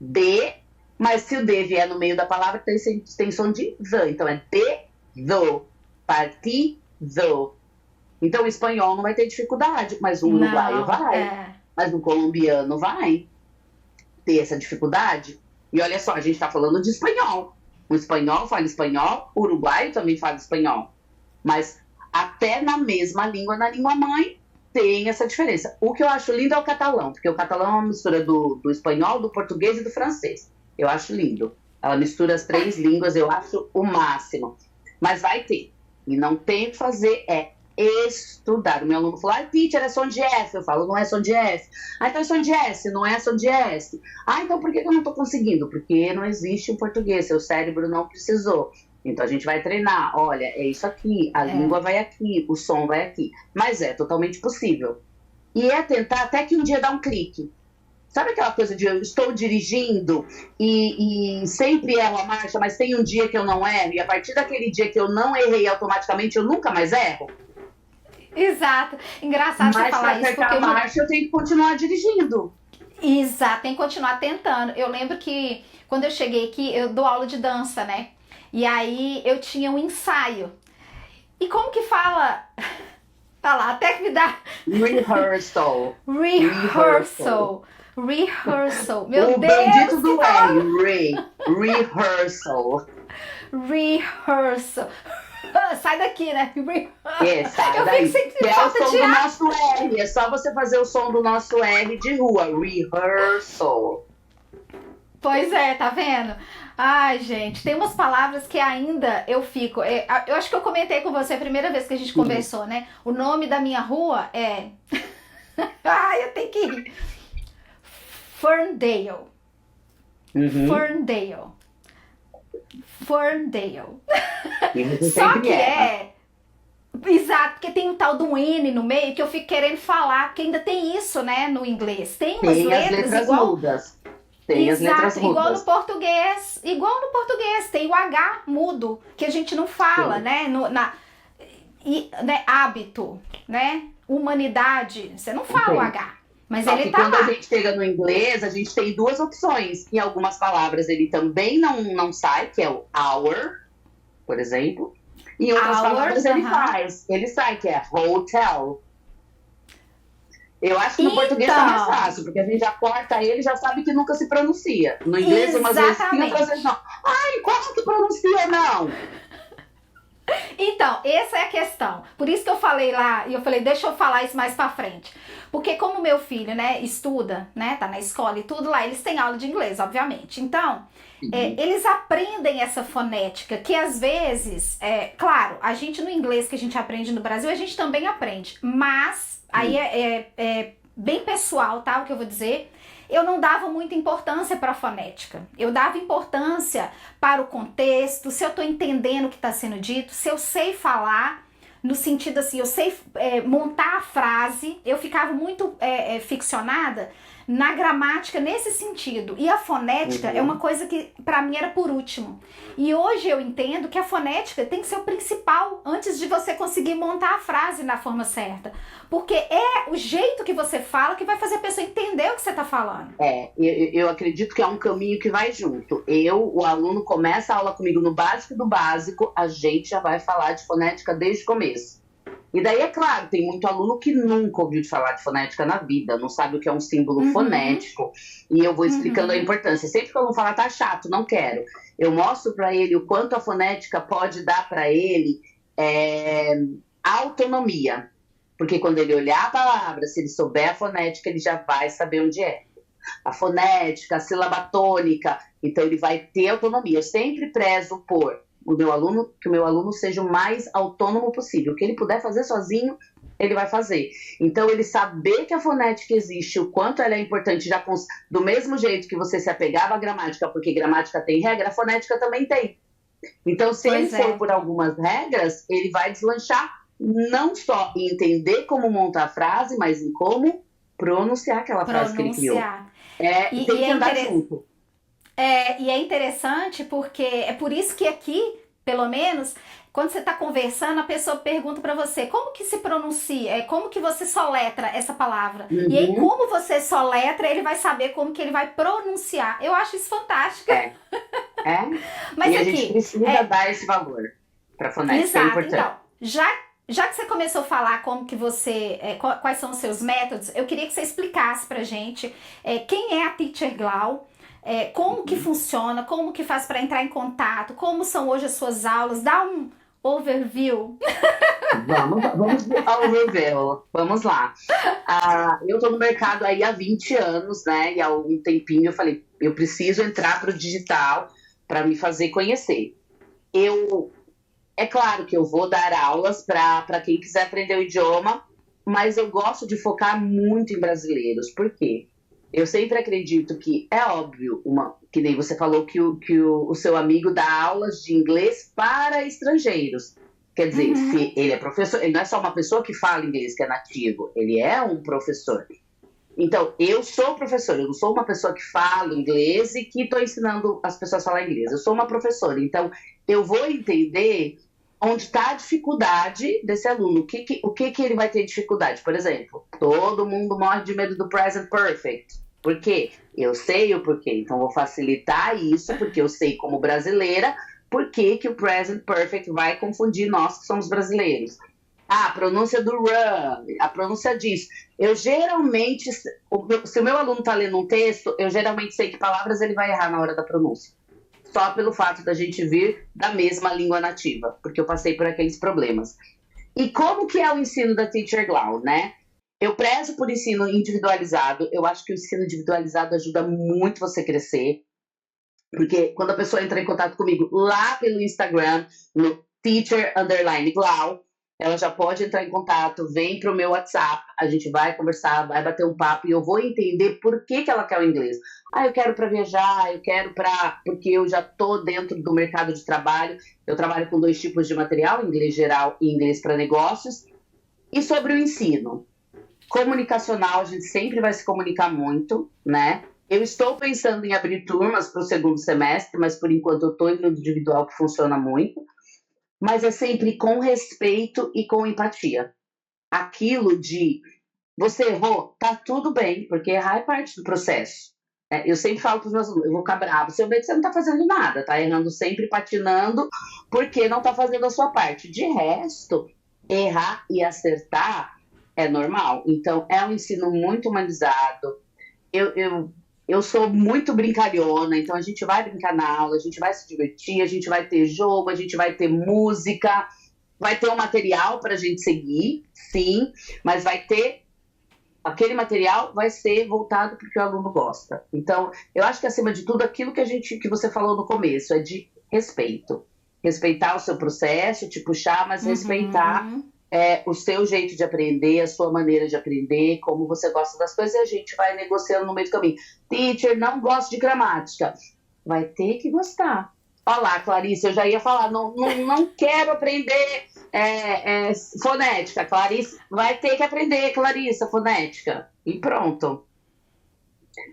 Speaker 1: D, mas se o D vier no meio da palavra, tem som de Z. Então é dedo, partido. Então o espanhol não vai ter dificuldade, mas o uruguaio vai. Mas o colombiano vai ter essa dificuldade. E olha só, a gente está falando de espanhol. O espanhol fala espanhol, o uruguaio também fala espanhol. Mas até na mesma língua, na língua mãe, tem essa diferença. O que eu acho lindo é o catalão, porque o catalão é uma mistura do espanhol, do português e do francês. Eu acho lindo. Ela mistura as três línguas, eu acho o máximo. Mas vai ter. E não tem o que fazer, estudar. O meu aluno falou, teacher, é som de F. Eu falo, não é som de F. Então é som de S, não é som de S. Então por que eu não estou conseguindo? Porque não existe o português, seu cérebro não precisou. Então a gente vai treinar, olha, é isso aqui, a língua vai aqui, o som vai aqui. Mas é totalmente possível. E é tentar até que um dia dá um clique. Sabe aquela coisa de eu estou dirigindo e sempre erro a marcha, mas tem um dia que eu não erro, e a partir daquele dia que eu não errei automaticamente, eu nunca mais erro?
Speaker 2: Exato. Engraçado você falar isso.
Speaker 1: Mas para acertar a marcha, eu tenho que continuar dirigindo.
Speaker 2: Exato, tem que continuar tentando. Eu lembro que quando eu cheguei aqui, eu dou aula de dança, né? E aí eu tinha um ensaio. E como que fala? Tá lá, até que me dá...
Speaker 1: Rehearsal.
Speaker 2: Rehearsal. Meu
Speaker 1: o
Speaker 2: Deus!
Speaker 1: bendito do R. Rehearsal.
Speaker 2: Rehearsal. Sai daqui, né?
Speaker 1: Sai
Speaker 2: Eu
Speaker 1: daí.
Speaker 2: fico sempre
Speaker 1: Que é o
Speaker 2: falta
Speaker 1: som
Speaker 2: de
Speaker 1: do
Speaker 2: ar.
Speaker 1: nosso R. É só você fazer o som do nosso R de rua. Rehearsal.
Speaker 2: Pois é, tá vendo? Ai, gente, tem umas palavras que ainda eu fico. Eu acho que eu comentei com você a primeira vez que a gente conversou, né? O nome da minha rua é. Ai, eu tenho que rir. Ferndale.
Speaker 1: Uhum.
Speaker 2: Ferndale. Ferndale.
Speaker 1: E você
Speaker 2: Só
Speaker 1: sempre
Speaker 2: que
Speaker 1: erra.
Speaker 2: Exato, porque tem um tal de um N no meio que eu fico querendo falar, porque ainda tem isso, né, no inglês. Tem umas
Speaker 1: Tem as
Speaker 2: letras
Speaker 1: letras
Speaker 2: igual.
Speaker 1: mudas. Tem as letras
Speaker 2: Exato, igual no
Speaker 1: mudas.
Speaker 2: português. Igual no português, tem o H mudo, que a gente não fala,
Speaker 1: Sim.
Speaker 2: né? Né? Hábito, né? Humanidade. Você não fala o
Speaker 1: Tem.
Speaker 2: H, mas
Speaker 1: Só
Speaker 2: ele
Speaker 1: que
Speaker 2: tá
Speaker 1: quando a
Speaker 2: lá.
Speaker 1: gente chega no inglês, a gente tem duas opções. Em algumas palavras ele também não sai, que é o our, por exemplo. Em outras palavras ele faz. Ele sai, que é hotel. Eu acho que no português tá mais
Speaker 2: Então,
Speaker 1: fácil, porque a gente já corta ele e já sabe que nunca se pronuncia. No inglês, umas vezes sim, outras vezes não. Ai, como que pronuncia não?
Speaker 2: Então, essa é a questão. Por isso que eu falei lá, e eu falei, deixa eu falar isso mais pra frente. Porque como meu filho, né, estuda, né, tá na escola e tudo lá, eles têm aula de inglês, obviamente. Então, eles aprendem essa fonética, que às vezes, claro, a gente no inglês que a gente aprende no Brasil, a gente também aprende. Mas, aí é bem pessoal, tá, o que eu vou dizer. Eu não dava muita importância para a fonética. Eu dava importância para o contexto, se eu estou entendendo o que está sendo dito, se eu sei falar, no sentido assim, eu sei montar a frase. Eu ficava muito ficcionada na gramática nesse sentido. E a fonética é uma coisa que para mim era por último. E hoje eu entendo que a fonética tem que ser o principal antes de você conseguir montar a frase na forma certa. Porque é o jeito que você fala que vai fazer a pessoa entender o que você está falando.
Speaker 1: Eu acredito que é um caminho que vai junto. O aluno começa a aula comigo no básico do básico, a gente já vai falar de fonética desde o começo. E daí, é claro, tem muito aluno que nunca ouviu falar de fonética na vida, não sabe o que é um símbolo fonético, e eu vou explicando a importância. Sempre que o aluno fala, tá chato, não quero, eu mostro para ele o quanto a fonética pode dar para ele autonomia. Porque quando ele olhar a palavra, se ele souber a fonética, ele já vai saber onde é. A fonética, a sílaba tônica, então ele vai ter autonomia. Eu sempre prezo por que o meu aluno seja o mais autônomo possível. O que ele puder fazer sozinho, ele vai fazer. Então, ele saber que a fonética existe, o quanto ela é importante, do mesmo jeito que você se apegava à gramática, porque gramática tem regra, a fonética também tem. Então, se ele for por algumas regras, ele vai deslanchar não só em entender como montar a frase, mas em como pronunciar aquela frase que ele criou. Tem que andar junto.
Speaker 2: E é interessante porque é por isso que aqui, pelo menos, quando você está conversando, a pessoa pergunta para você como que se pronuncia, como que você soletra essa palavra. E aí, como você soletra, ele vai saber como que ele vai pronunciar. Eu acho isso fantástico.
Speaker 1: Mas e aqui, a gente precisa dar esse valor para a fonética, é importante.
Speaker 2: Então, já que você começou a falar como que você, quais são os seus métodos, eu queria que você explicasse pra gente quem é a Teacher Glau, como que funciona, como que faz para entrar em contato, como são hoje as suas aulas, dá um overview.
Speaker 1: Vamos ao overview, vamos lá. Eu tô no mercado aí há 20 anos, né, e há um tempinho eu falei, eu preciso entrar pro digital para me fazer conhecer. É claro que eu vou dar aulas para quem quiser aprender o idioma, mas eu gosto de focar muito em brasileiros. Por quê? Eu sempre acredito que é óbvio, que nem você falou que o seu amigo dá aulas de inglês para estrangeiros. Quer dizer, se ele é professor, ele não é só uma pessoa que fala inglês, que é nativo, ele é um professor. Então, eu sou professora, eu não sou uma pessoa que fala inglês e que estou ensinando as pessoas a falar inglês. Eu sou uma professora, então eu vou entender onde está a dificuldade desse aluno. O que ele vai ter dificuldade? Por exemplo, todo mundo morre de medo do present perfect. Por quê? Eu sei o porquê. Então, vou facilitar isso, porque eu sei como brasileira por que o present perfect vai confundir nós que somos brasileiros. A pronúncia do run, a pronúncia disso. Eu geralmente, se o meu aluno está lendo um texto, eu geralmente sei que palavras ele vai errar na hora da pronúncia. só pelo fato da gente vir da mesma língua nativa, porque eu passei por aqueles problemas. E como que é o ensino da Teacher Glau, né? Eu prezo por ensino individualizado, eu acho que o ensino individualizado ajuda muito você a crescer, porque quando a pessoa entra em contato comigo lá pelo Instagram, no Teacher_Glau, ela já pode entrar em contato, vem para o meu WhatsApp, a gente vai conversar, vai bater um papo e eu vou entender por que ela quer o inglês. Eu quero para viajar, eu quero porque eu já estou dentro do mercado de trabalho, eu trabalho com 2 tipos de material, inglês geral e inglês para negócios. E sobre o ensino comunicacional, a gente sempre vai se comunicar muito, né? Eu estou pensando em abrir turmas para o 2º semestre, mas por enquanto eu estou no individual, que funciona muito. Mas é sempre com respeito e com empatia. Aquilo de você errou, tá tudo bem, porque errar é parte do processo. Eu sempre falo para os meus alunos, eu vou ficar bravo, se eu ver que você não tá fazendo nada, tá errando sempre, patinando, porque não tá fazendo a sua parte. De resto, errar e acertar é normal. Então, é um ensino muito humanizado. Eu sou muito brincalhona, então a gente vai brincar na aula, a gente vai se divertir, a gente vai ter jogo, a gente vai ter música, vai ter um material para a gente seguir, sim, mas vai ter, aquele material vai ser voltado para o que o aluno gosta. Então, eu acho que acima de tudo, aquilo que você falou no começo, é de respeito. Respeitar o seu processo, te puxar, mas respeitar o seu jeito de aprender, a sua maneira de aprender, como você gosta das coisas, e a gente vai negociando no meio do caminho. Teacher, não gosto de gramática. Vai ter que gostar. Olha lá, Clarice, eu já ia falar, não quero aprender fonética. Clarice, vai ter que aprender, Clarissa, fonética. E pronto.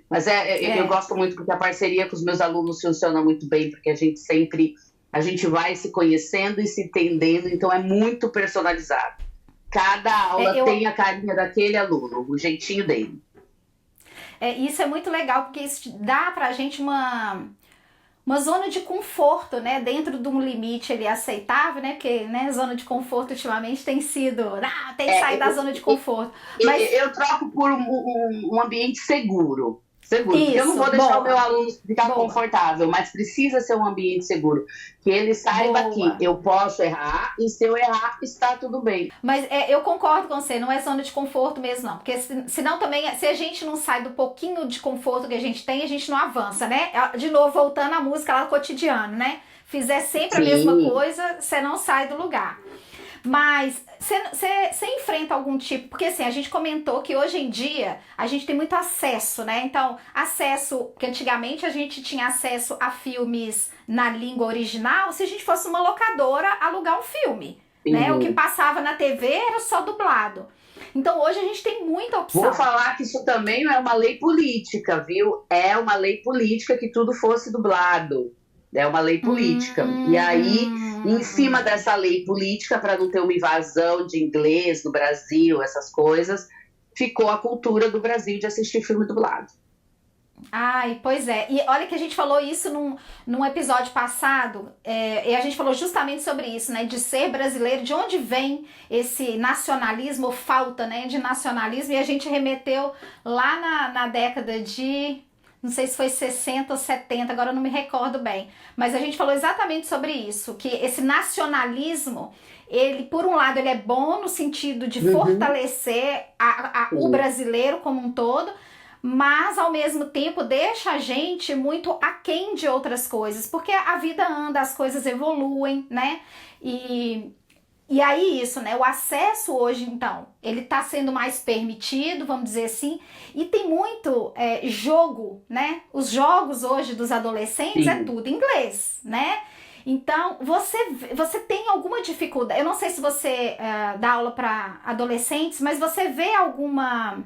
Speaker 1: Mas eu gosto muito porque a parceria com os meus alunos funciona muito bem, porque a gente vai se conhecendo e se entendendo, então é muito personalizado. Cada aula tem a carinha daquele aluno, o jeitinho dele.
Speaker 2: Isso é muito legal, porque isso dá pra gente uma zona de conforto, né? Dentro de um limite ali aceitável, né? Porque, né, zona de conforto ultimamente tem sido... tem que sair da zona de conforto.
Speaker 1: Mas eu troco por um ambiente seguro. Porque eu não vou deixar o meu aluno ficar confortável, mas precisa ser um ambiente seguro. Que ele saiba que eu posso errar e se eu errar, está tudo bem.
Speaker 2: Mas eu concordo com você, não é zona de conforto mesmo, não. Porque senão também, se a gente não sai do pouquinho de conforto que a gente tem, a gente não avança, né? De novo, voltando à música lá do cotidiano, né? Fizer sempre a mesma coisa, você não sai do lugar. Mas você enfrenta algum tipo... Porque assim, a gente comentou que hoje em dia a gente tem muito acesso, né? Então, que antigamente a gente tinha acesso a filmes na língua original se a gente fosse uma locadora alugar um filme, né? O que passava na TV era só dublado. Então hoje a gente tem muita opção.
Speaker 1: Vou falar que isso também não é uma lei política, viu? É uma lei política que tudo fosse dublado. É uma lei política. E aí, em cima dessa lei política, para não ter uma invasão de inglês no Brasil, essas coisas, ficou a cultura do Brasil de assistir filme dublado.
Speaker 2: Pois é. E olha que a gente falou isso num episódio passado, e a gente falou justamente sobre isso, né? De ser brasileiro, de onde vem esse nacionalismo, ou falta, né, de nacionalismo, e a gente remeteu lá na década de... Não sei se foi 60 ou 70, agora eu não me recordo bem. Mas a gente falou exatamente sobre isso, que esse nacionalismo, ele, por um lado, ele é bom no sentido de fortalecer o brasileiro como um todo, mas, ao mesmo tempo, deixa a gente muito aquém de outras coisas, porque a vida anda, as coisas evoluem, né? E aí isso, né? O acesso hoje, então, ele tá sendo mais permitido, vamos dizer assim, e tem muito jogo, né? Os jogos hoje dos adolescentes é tudo em inglês, né? Então, você tem alguma dificuldade? Eu não sei se você dá aula para adolescentes, mas você vê alguma...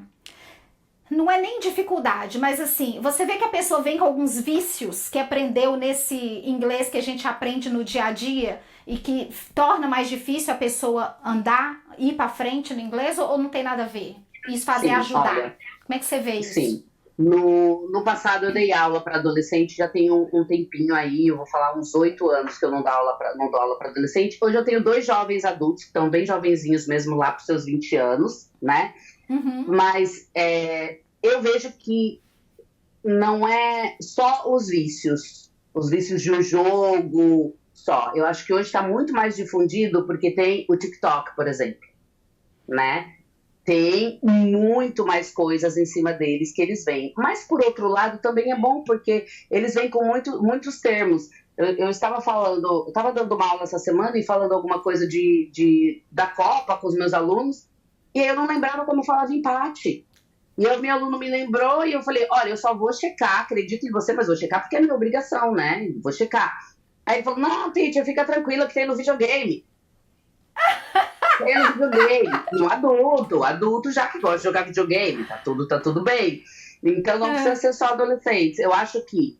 Speaker 2: Não é nem dificuldade, mas assim, você vê que a pessoa vem com alguns vícios que aprendeu nesse inglês que a gente aprende no dia a dia e que torna mais difícil a pessoa andar, ir para frente no inglês, ou não tem nada a ver? Isso fazer ajudar? Olha, como é que você vê isso?
Speaker 1: Sim. No passado eu dei aula para adolescente, já tem um tempinho aí, eu vou falar uns 8 anos que eu não dou aula para adolescente. Hoje eu tenho 2 jovens adultos, que estão bem jovenzinhos mesmo, lá para os seus 20 anos, né? Mas eu vejo que não é só os vícios. os vícios de um jogo só. Eu acho que hoje está muito mais difundido porque tem o TikTok, por exemplo, né? Tem muito mais coisas em cima deles que eles veem. Mas, por outro lado, também é bom porque eles vêm com muitos termos. Eu estava falando, eu estava dando uma aula essa semana e falando alguma coisa da Copa com os meus alunos, e eu não lembrava como falava empate. E aí o meu aluno me lembrou e eu falei, olha, eu só vou checar, acredito em você, mas vou checar porque é minha obrigação, né? Vou checar. Aí ele falou, não, teacher, fica tranquila que tem no videogame. Tem no videogame. No adulto já que gosta de jogar videogame, tá tudo bem. Então não precisa ser só adolescentes. Eu acho que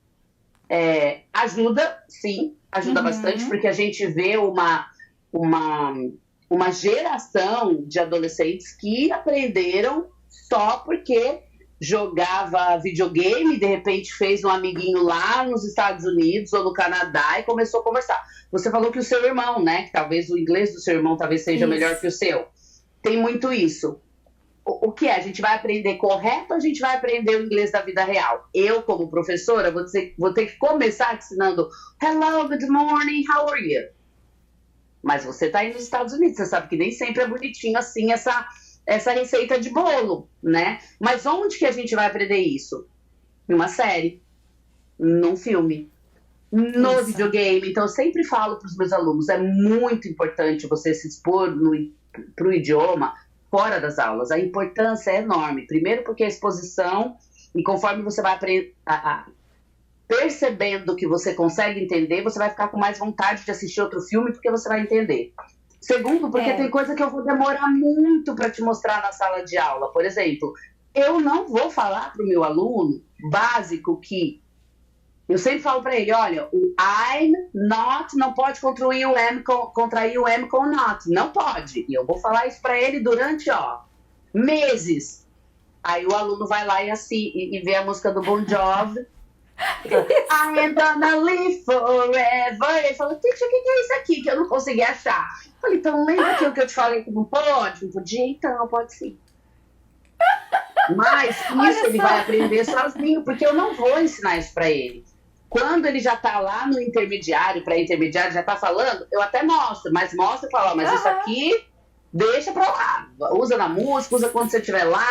Speaker 1: ajuda, sim, ajuda bastante, porque a gente vê uma geração de adolescentes que aprenderam só porque jogava videogame, de repente fez um amiguinho lá nos Estados Unidos ou no Canadá e começou a conversar. Você falou que o seu irmão, né, que talvez o inglês do seu irmão talvez seja melhor que o seu. Tem muito isso. O que é? A gente vai aprender correto ou a gente vai aprender o inglês da vida real? Eu, como professora, vou ter que começar ensinando Hello, good morning, how are you? Mas você está aí nos Estados Unidos, você sabe que nem sempre é bonitinho assim essa receita de bolo, né? Mas onde que a gente vai aprender isso? Numa série, num filme, no videogame. Então eu sempre falo para os meus alunos, é muito importante você se expor para o idioma fora das aulas. A importância é enorme. Primeiro porque a exposição, e conforme você vai percebendo que você consegue entender, você vai ficar com mais vontade de assistir outro filme porque você vai entender. Segundo, porque tem coisa que eu vou demorar muito para te mostrar na sala de aula. Por exemplo, eu não vou falar para o meu aluno básico que... Eu sempre falo para ele, olha, o I'm not não pode contrair o M com not. Não pode. E eu vou falar isso para ele durante, meses. Aí o aluno vai lá e vê a música do Bon Jovi. I am gonna live forever. Ele falou, teacher, o que é isso aqui que eu não consegui achar? Eu falei, então lembra aquilo que eu te falei que não pode? Não podia? Então, pode sim. Mas isso ele vai aprender sozinho, porque eu não vou ensinar isso pra ele. Quando ele já tá lá no intermediário, pré-intermediário, já tá falando, eu até mostro, mas mostro e falo, mas isso aqui deixa pra lá. Usa na música, usa quando você estiver lá.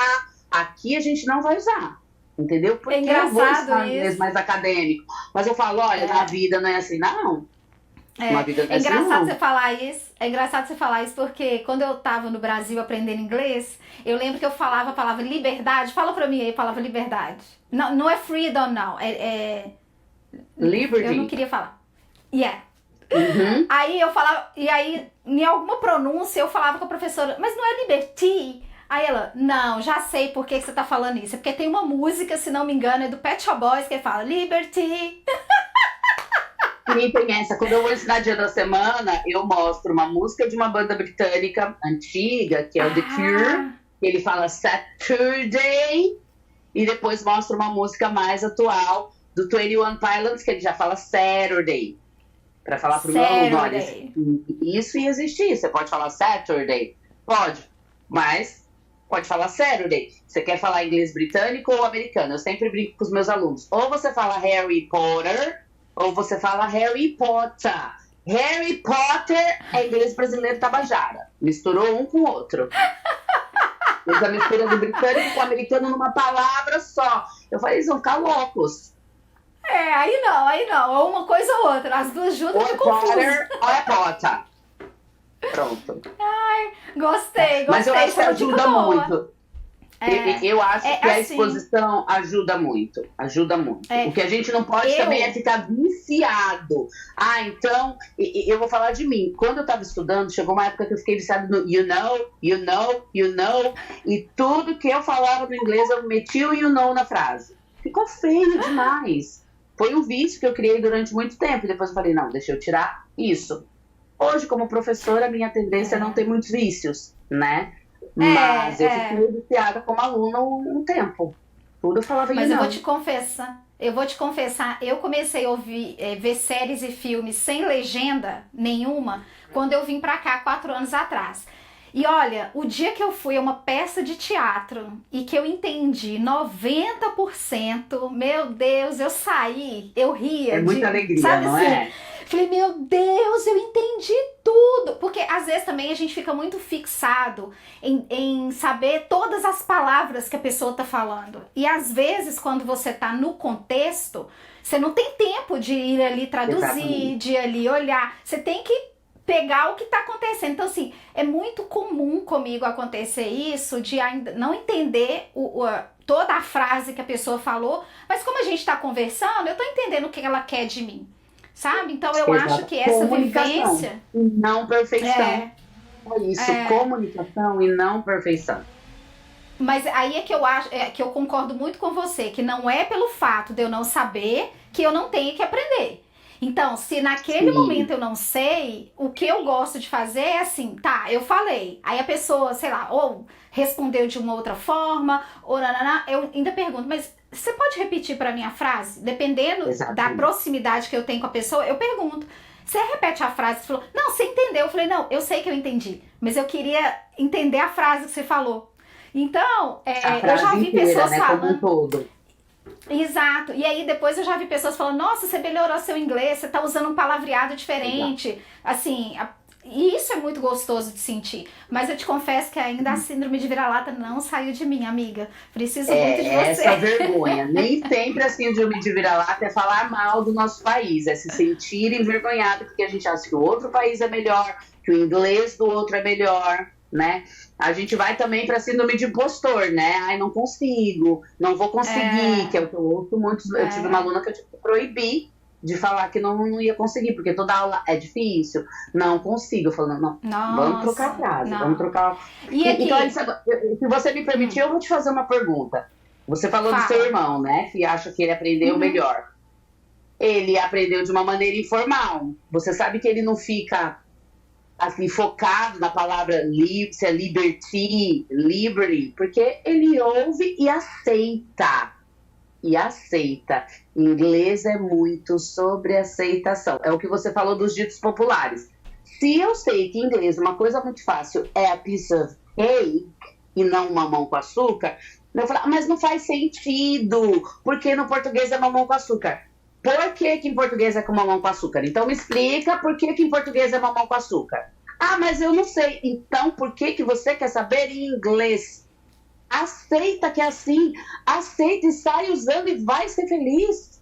Speaker 1: Aqui a gente não vai usar. Entendeu? Porque eu vou ensinar inglês mais acadêmico. Mas eu falo, olha, na vida não é assim, não.
Speaker 2: Na vida não é engraçado assim, não. Você falar isso. É engraçado você falar isso porque quando eu tava no Brasil aprendendo inglês, eu lembro que eu falava a palavra liberdade. Fala pra mim aí a palavra liberdade. Não, não é freedom, não.
Speaker 1: Liberty.
Speaker 2: Eu não queria falar. Aí eu falava, e aí em alguma pronúncia eu falava com a professora, mas não é liberty? Aí ela, não, já sei por que você tá falando isso. É porque tem uma música, se não me engano, é do Pet Shop Boys, que fala Liberty.
Speaker 1: Sim, tem essa. Quando eu vou ensinar Dia da Semana, eu mostro uma música de uma banda britânica antiga, que é o The Cure. Ele fala Saturday. E depois mostro uma música mais atual do 21 Pilots, que ele já fala Saturday. Pra falar pro meu aluno, olha, isso e existe isso. Você pode falar Saturday? Pode. Mas... pode falar Saturday. Você quer falar inglês britânico ou americano? Eu sempre brinco com os meus alunos. Ou você fala Harry Potter, ou você fala Harry Potter. Harry Potter é inglês brasileiro tabajara. Misturou um com o outro. Fez a mistura do britânico com o americano numa palavra só. Eu falei, eles vão ficar loucos.
Speaker 2: Aí não. Ou uma coisa ou outra. As duas juntas ficam confusas.
Speaker 1: Potter ou é Potter. Pronto.
Speaker 2: Ai, gostei.
Speaker 1: Mas eu acho que ajuda muito. Eu acho que a exposição ajuda muito. O que a gente não pode também é ficar viciado. Então, eu vou falar de mim. Quando eu estava estudando, chegou uma época que eu fiquei viciado no you know. E tudo que eu falava no inglês, eu metia o you know na frase. Ficou feio demais. Foi um vício que eu criei durante muito tempo. E depois eu falei, não, deixa eu tirar isso. Hoje, como professora, a minha tendência é não ter muitos vícios, né? Mas eu fiquei viciada como aluna um tempo. Tudo eu falava
Speaker 2: Mas eu vou te confessar, eu comecei a ver séries e filmes sem legenda nenhuma quando eu vim pra cá 4 anos atrás. E olha, o dia que eu fui a uma peça de teatro e que eu entendi 90%, meu Deus, eu saí, eu ria
Speaker 1: É muita alegria,
Speaker 2: sabe
Speaker 1: não
Speaker 2: assim?
Speaker 1: é?
Speaker 2: Falei, meu Deus, eu entendi tudo. Porque às vezes também a gente fica muito fixado em saber todas as palavras que a pessoa tá falando. E às vezes, quando você tá no contexto, você não tem tempo de ir ali traduzir,
Speaker 1: Exatamente.
Speaker 2: de ir ali olhar. Você tem que pegar o que tá acontecendo. Então, assim, é muito comum comigo acontecer isso, de ainda não entender toda a frase que a pessoa falou, mas como a gente tá conversando, eu tô entendendo o que ela quer de mim. Sabe? Então eu acho
Speaker 1: Exato.
Speaker 2: que essa
Speaker 1: Comunicação
Speaker 2: vivência
Speaker 1: e não perfeição.
Speaker 2: é,
Speaker 1: É isso,
Speaker 2: é,
Speaker 1: comunicação e não perfeição.
Speaker 2: mas aí é que eu acho, é que eu concordo muito com você, que não é pelo fato de eu não saber que eu não tenho que aprender. Então, se naquele momento
Speaker 1: Sim,
Speaker 2: eu não sei, o que eu gosto de fazer é assim, tá, eu falei. Aí a pessoa, sei lá, ou respondeu de uma outra forma, ou nananá, eu ainda pergunto, mas você pode repetir para mim a frase? Dependendo da
Speaker 1: exatamente.
Speaker 2: proximidade que eu tenho com a pessoa, eu pergunto. Você repete a frase, você falou, não, você entendeu. Eu falei, não, eu sei que eu entendi, mas eu queria entender a frase que você falou. Então,
Speaker 1: A
Speaker 2: eu já
Speaker 1: frase
Speaker 2: vi
Speaker 1: inteira,
Speaker 2: pessoas
Speaker 1: né, como um
Speaker 2: falando.
Speaker 1: todo.
Speaker 2: Exato. E aí depois eu já vi pessoas falando, nossa, você melhorou seu inglês, você tá usando um palavreado
Speaker 1: Exato.
Speaker 2: diferente. Assim, e isso é muito gostoso de sentir. Mas eu te confesso que ainda a síndrome de vira-lata não saiu de mim, amiga. Preciso muito de
Speaker 1: É essa
Speaker 2: você.
Speaker 1: vergonha. Nem sempre a síndrome de vira-lata é falar mal do nosso país, é se sentir envergonhado porque a gente acha que o outro país é melhor, que o inglês do outro é melhor, né? A gente vai também para síndrome de impostor, né? Ai, não consigo, não vou conseguir,
Speaker 2: É,
Speaker 1: que é o que eu ouço muito. Eu tive uma
Speaker 2: é.
Speaker 1: aluna que eu tive que proibir de falar que não ia conseguir, porque toda aula é difícil, não consigo. Eu falo, não, não, vamos trocar a
Speaker 2: Nossa,
Speaker 1: frase, vamos
Speaker 2: não.
Speaker 1: trocar.
Speaker 2: E
Speaker 1: Então,
Speaker 2: aqui?
Speaker 1: se você me permitir, eu vou te fazer uma pergunta. Você falou do seu
Speaker 2: Fala.
Speaker 1: irmão, né? Que acha que ele aprendeu
Speaker 2: Uhum.
Speaker 1: melhor. Ele aprendeu de uma maneira informal. Você sabe que ele não fica assim focado na palavra se é liberty, liberty, porque ele ouve e aceita. E aceita. Inglês é muito sobre aceitação. É o que você falou dos ditos populares. Se eu sei que em inglês uma coisa muito fácil é a piece of cake e não mamão com açúcar, eu falo, mas não faz sentido, porque no português é mamão com açúcar. Por que que em português é com mamão com açúcar? Então me explica por que que em português é mamão com açúcar. Ah, mas eu não sei. Então por que que você quer saber em inglês? Aceita que é assim, aceita e sai usando e vai ser feliz.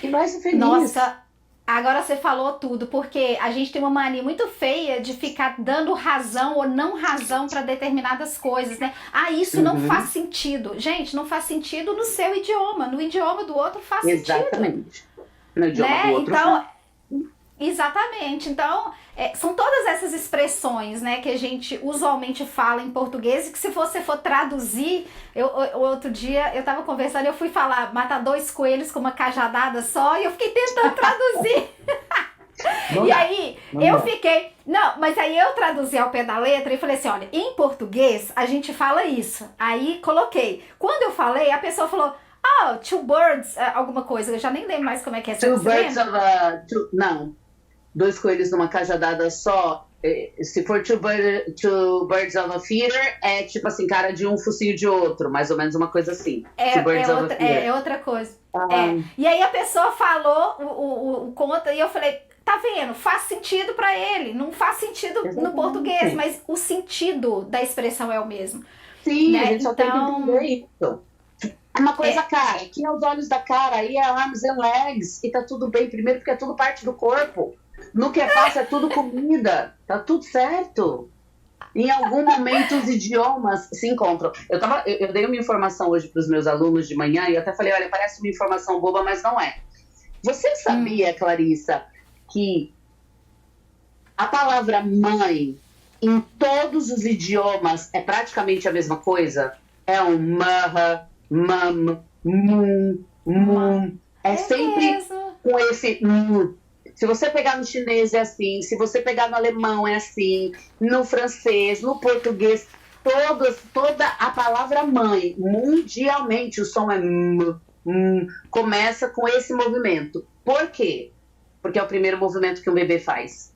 Speaker 1: E vai ser feliz.
Speaker 2: Nossa, agora você falou tudo, porque a gente tem uma mania muito feia de ficar dando razão ou não razão para determinadas coisas, né? Ah, isso não faz
Speaker 1: Uhum,
Speaker 2: sentido. Gente, não faz sentido no seu idioma, no idioma do outro faz sentido,
Speaker 1: exatamente. No idioma do
Speaker 2: né?
Speaker 1: outro faz.
Speaker 2: Então, exatamente. Então, são todas essas expressões, né, que a gente usualmente fala em português e que se você for traduzir, o outro dia eu tava conversando e eu fui falar matar dois coelhos com uma cajadada só e eu fiquei tentando traduzir.
Speaker 1: Não
Speaker 2: E
Speaker 1: dá,
Speaker 2: aí
Speaker 1: não
Speaker 2: eu
Speaker 1: dá.
Speaker 2: fiquei, não, mas aí eu traduzi ao pé da letra e falei assim, olha, em português a gente fala isso. Aí coloquei. Quando eu falei, a pessoa falou, oh, two birds, alguma coisa, eu já nem lembro mais como é que é,
Speaker 1: Two
Speaker 2: você
Speaker 1: birds
Speaker 2: lembra?
Speaker 1: of a. Não. Dois coelhos numa cajadada só. Se for two birds of a feather, é tipo assim, cara de um, focinho de outro. Mais ou menos uma coisa assim. Two birds of a
Speaker 2: É
Speaker 1: feather.
Speaker 2: outra coisa.
Speaker 1: Ah,
Speaker 2: E aí a pessoa falou o conta e eu falei, tá vendo? Faz sentido pra ele. Não faz sentido no português,
Speaker 1: exatamente.
Speaker 2: mas o sentido da expressão é o mesmo,
Speaker 1: Sim, a
Speaker 2: né?
Speaker 1: gente só tem que entender
Speaker 2: Então,
Speaker 1: isso. É uma coisa,
Speaker 2: é,
Speaker 1: cara, aqui é os olhos da cara, aí é arms and legs, e tá tudo bem. Primeiro porque é tudo parte do corpo. No que é fácil é tudo comida. Tá tudo certo. Em algum momento os idiomas se encontram. Eu dei uma informação hoje para os meus alunos de manhã e eu até falei, olha, parece uma informação boba, mas não é. Você
Speaker 2: hum,
Speaker 1: sabia, Clarissa, que a palavra mãe em todos os idiomas é praticamente a mesma coisa? É um maha, mam,
Speaker 2: uma,
Speaker 1: mum. É
Speaker 2: é
Speaker 1: sempre
Speaker 2: mesmo.
Speaker 1: com esse se você pegar no chinês é assim, se você pegar no alemão é assim, no francês, no português, toda a palavra mãe, mundialmente o som é começa com esse movimento. Por quê? Porque é o primeiro movimento que um bebê faz.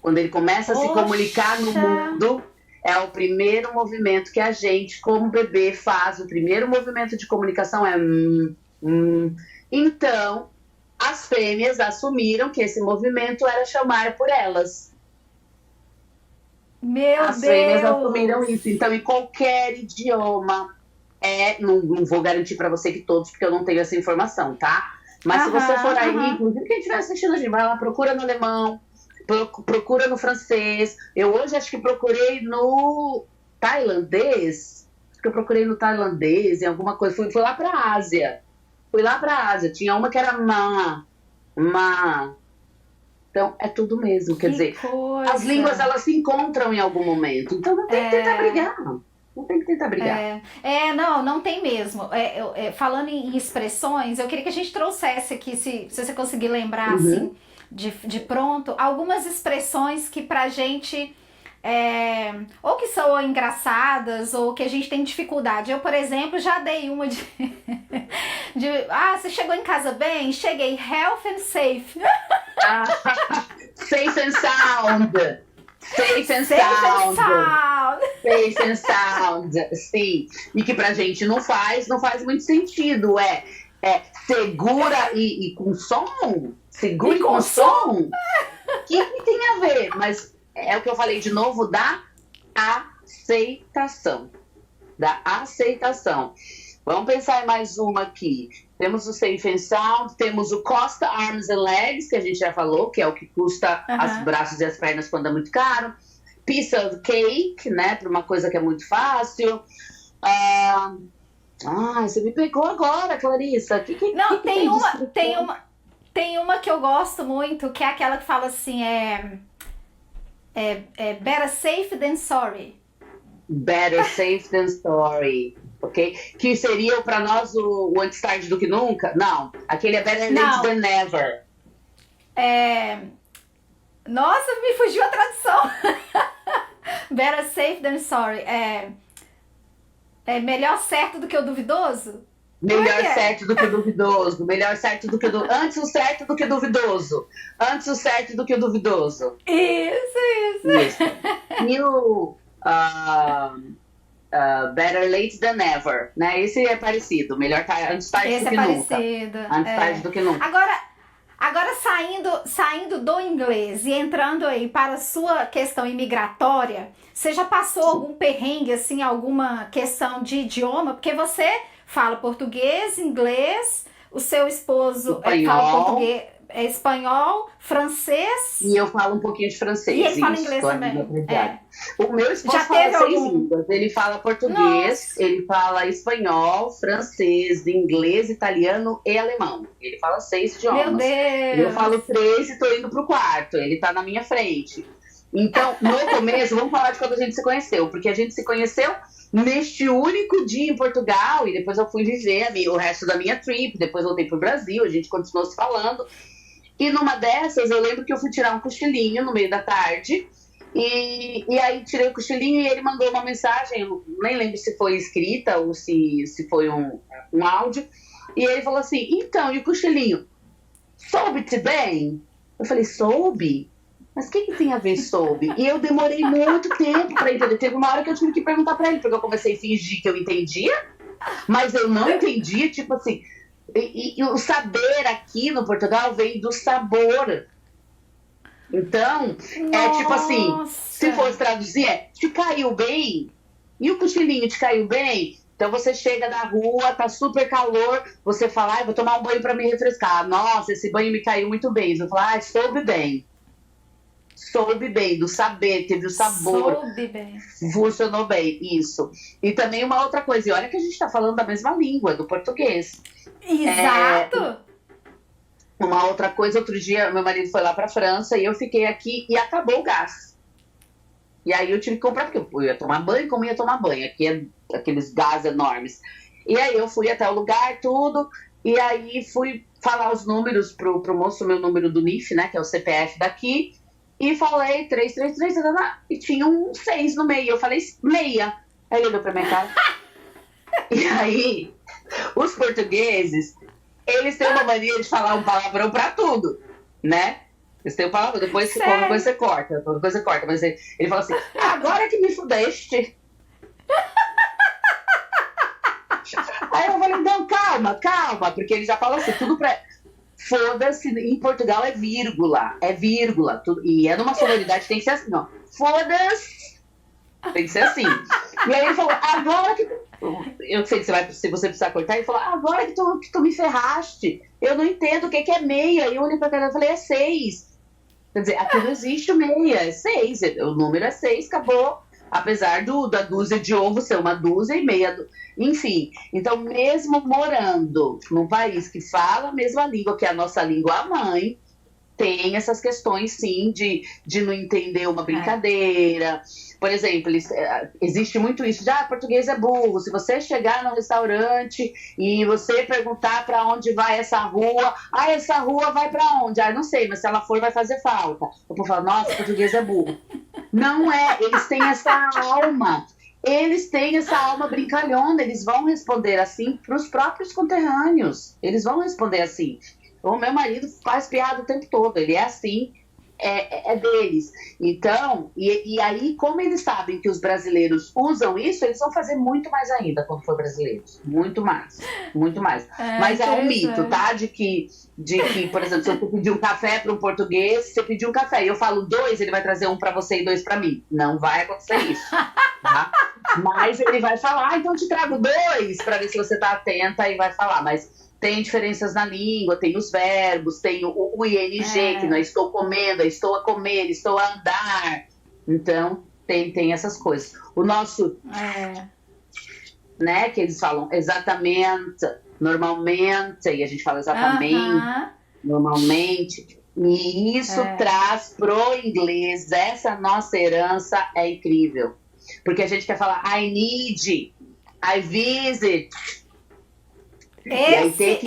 Speaker 1: Quando ele começa a se
Speaker 2: Poxa.
Speaker 1: comunicar no mundo, é o primeiro movimento que a gente, como bebê, faz. O primeiro movimento de comunicação é Então, as fêmeas assumiram que esse movimento era chamar por elas.
Speaker 2: Meu
Speaker 1: As
Speaker 2: Deus!
Speaker 1: fêmeas assumiram isso. Então, em qualquer idioma, não vou garantir para você que todos, porque eu não tenho essa informação, tá? Mas se você for aí, inclusive quem estiver assistindo a gente, vai lá, procura no alemão, procura no francês. Eu hoje acho que procurei no tailandês. Acho que eu procurei no tailandês, em alguma coisa. Fui lá para a Ásia. Tinha uma que era ma. Então, é tudo mesmo. Quer dizer,
Speaker 2: coisa.
Speaker 1: As línguas, elas se encontram em algum momento. Então, não tem que tentar brigar. Não tem que tentar brigar.
Speaker 2: Não tem mesmo. Falando em expressões, eu queria que a gente trouxesse aqui, se você conseguir lembrar, assim, de pronto, algumas expressões que pra gente... ou que são engraçadas, ou que a gente tem dificuldade. Eu, por exemplo, já dei uma de... você chegou em casa bem? Cheguei health and safe.
Speaker 1: Safe and sound. Safe and sound. Sim. E que pra gente não faz muito sentido. Segura e com som? Segura e com som? O que tem a ver? Mas é o que eu falei de novo da aceitação. Vamos pensar em mais uma aqui. Temos o Safe and Sound, temos o Costa Arms and Legs, que a gente já falou, que é o que custa os braços e as pernas quando é muito caro. Piece of cake, né, para uma coisa que é muito fácil. Você me pegou agora, Clarissa.
Speaker 2: Tem uma que eu gosto muito, que é aquela que fala assim, better safe than sorry.
Speaker 1: Better safe than sorry. Ok? Que seria para nós o antes tarde do que nunca? Não. Aquele é better late than never.
Speaker 2: Nossa, me fugiu a tradução. Better safe than sorry. Melhor certo do que o duvidoso?
Speaker 1: Melhor certo do que duvidoso. Melhor certo do que antes o certo do que duvidoso. Antes o certo do que o duvidoso.
Speaker 2: Isso.
Speaker 1: E o better late than never, né? Esse é parecido. Melhor antes tarde do que nunca. Antes tarde do que nunca.
Speaker 2: Agora saindo do inglês e entrando aí para a sua questão imigratória, você já passou algum perrengue, assim, alguma questão de idioma? Porque você fala português, inglês, o seu esposo fala português, espanhol, francês.
Speaker 1: E eu falo um pouquinho de francês.
Speaker 2: E ele fala inglês também.
Speaker 1: O meu esposo fala 6 línguas. Ele fala português, ele fala espanhol, francês, inglês, italiano e alemão. Ele fala 6 idiomas.
Speaker 2: Meu Deus!
Speaker 1: Eu falo 3 e tô indo pro 4º. Ele tá na minha frente. Então, no começo, vamos falar de quando a gente se conheceu. Porque a gente se conheceu neste único dia em Portugal. E depois eu fui viver o resto da minha trip. Depois voltei pro Brasil, a gente continuou se falando. E numa dessas, eu lembro que eu fui tirar um cochilinho no meio da tarde. E aí tirei o cochilinho e ele mandou uma mensagem, eu nem lembro se foi escrita ou se foi um áudio. E ele falou assim, então, e o cochilinho? Soube-te bem? Eu falei, soube? Mas o que tem a ver soube? E eu demorei muito tempo para entender. Teve uma hora que eu tive que perguntar para ele, porque eu comecei a fingir que eu entendia, mas eu não entendia, tipo assim... E o saber aqui no Portugal vem do sabor. Então, tipo assim, se fosse traduzir, te caiu bem? E o cochilinho te caiu bem? Então você chega na rua, tá super calor, você fala, vou tomar um banho pra me refrescar. Nossa, esse banho me caiu muito bem. Você fala, soube bem. Soube bem, do saber, teve o sabor.
Speaker 2: Soube bem.
Speaker 1: Funcionou bem, isso. E também uma outra coisa, e olha que a gente tá falando da mesma língua, do português.
Speaker 2: Exato!
Speaker 1: Uma outra coisa, outro dia meu marido foi lá pra França e eu fiquei aqui e acabou o gás. E aí eu tive que comprar, porque eu ia tomar banho, como ia tomar banho? Aqui é aqueles gás enormes. E aí eu fui até o lugar, tudo, e aí fui falar os números pro moço, meu número do NIF, né, que é o CPF daqui, e falei 333, e tinha um 6 no meio. Eu falei meia. Aí ele olhou pra minha cara. E aí, os portugueses, eles têm uma mania de falar um palavrão pra tudo, né? Eles têm palavra, depois qualquer coisa você corta. Qualquer coisa você corta. Mas ele fala assim, agora que me fudeste. Aí eu falei, não, calma, porque ele já fala assim, tudo pra... Foda-se, em Portugal é vírgula, tudo, e é numa sonoridade, tem que ser assim, ó, foda-se, tem que ser assim. E aí ele falou, agora que... Eu sei que se você precisar cortar, ele falou, agora que tu me ferraste, eu não entendo o que é meia. E eu olhei pra cara e falei, é 6. Quer dizer, aqui não existe meia, é 6, o número é 6, acabou. Apesar da dúzia de ovo ser uma dúzia e meia... Enfim, então mesmo morando num país que fala a mesma língua que a nossa língua mãe, tem essas questões, sim, de não entender uma brincadeira. Por exemplo, existe muito isso de, português é burro. Se você chegar no restaurante e você perguntar para onde vai essa rua, essa rua vai para onde? Não sei, mas se ela for vai fazer falta. O povo fala, nossa, português é burro. Não é, eles têm essa alma. Eles têm essa alma brincalhona, eles vão responder assim para os próprios conterrâneos. Eles vão responder assim. O meu marido faz piada o tempo todo, ele é assim, é deles. Então, e aí, como eles sabem que os brasileiros usam isso, eles vão fazer muito mais ainda quando for brasileiros. Muito mais, muito mais. Mas é um mito, tá? De que, por exemplo, se eu pedir um café para um português, se você pedir um café e eu falo 2, ele vai trazer um para você e 2 para mim. Não vai acontecer isso, tá? Mas ele vai falar, então eu te trago 2 para ver se você tá atenta e vai falar, mas... Tem diferenças na língua, tem os verbos, tem o ing, que não é estou comendo, é estou a comer, estou a andar. Então, tem essas coisas. O nosso, né, que eles falam exatamente, normalmente, e a gente fala exatamente, normalmente. E isso traz pro inglês, essa nossa herança é incrível. Porque a gente quer falar I need, I visit.
Speaker 2: Esse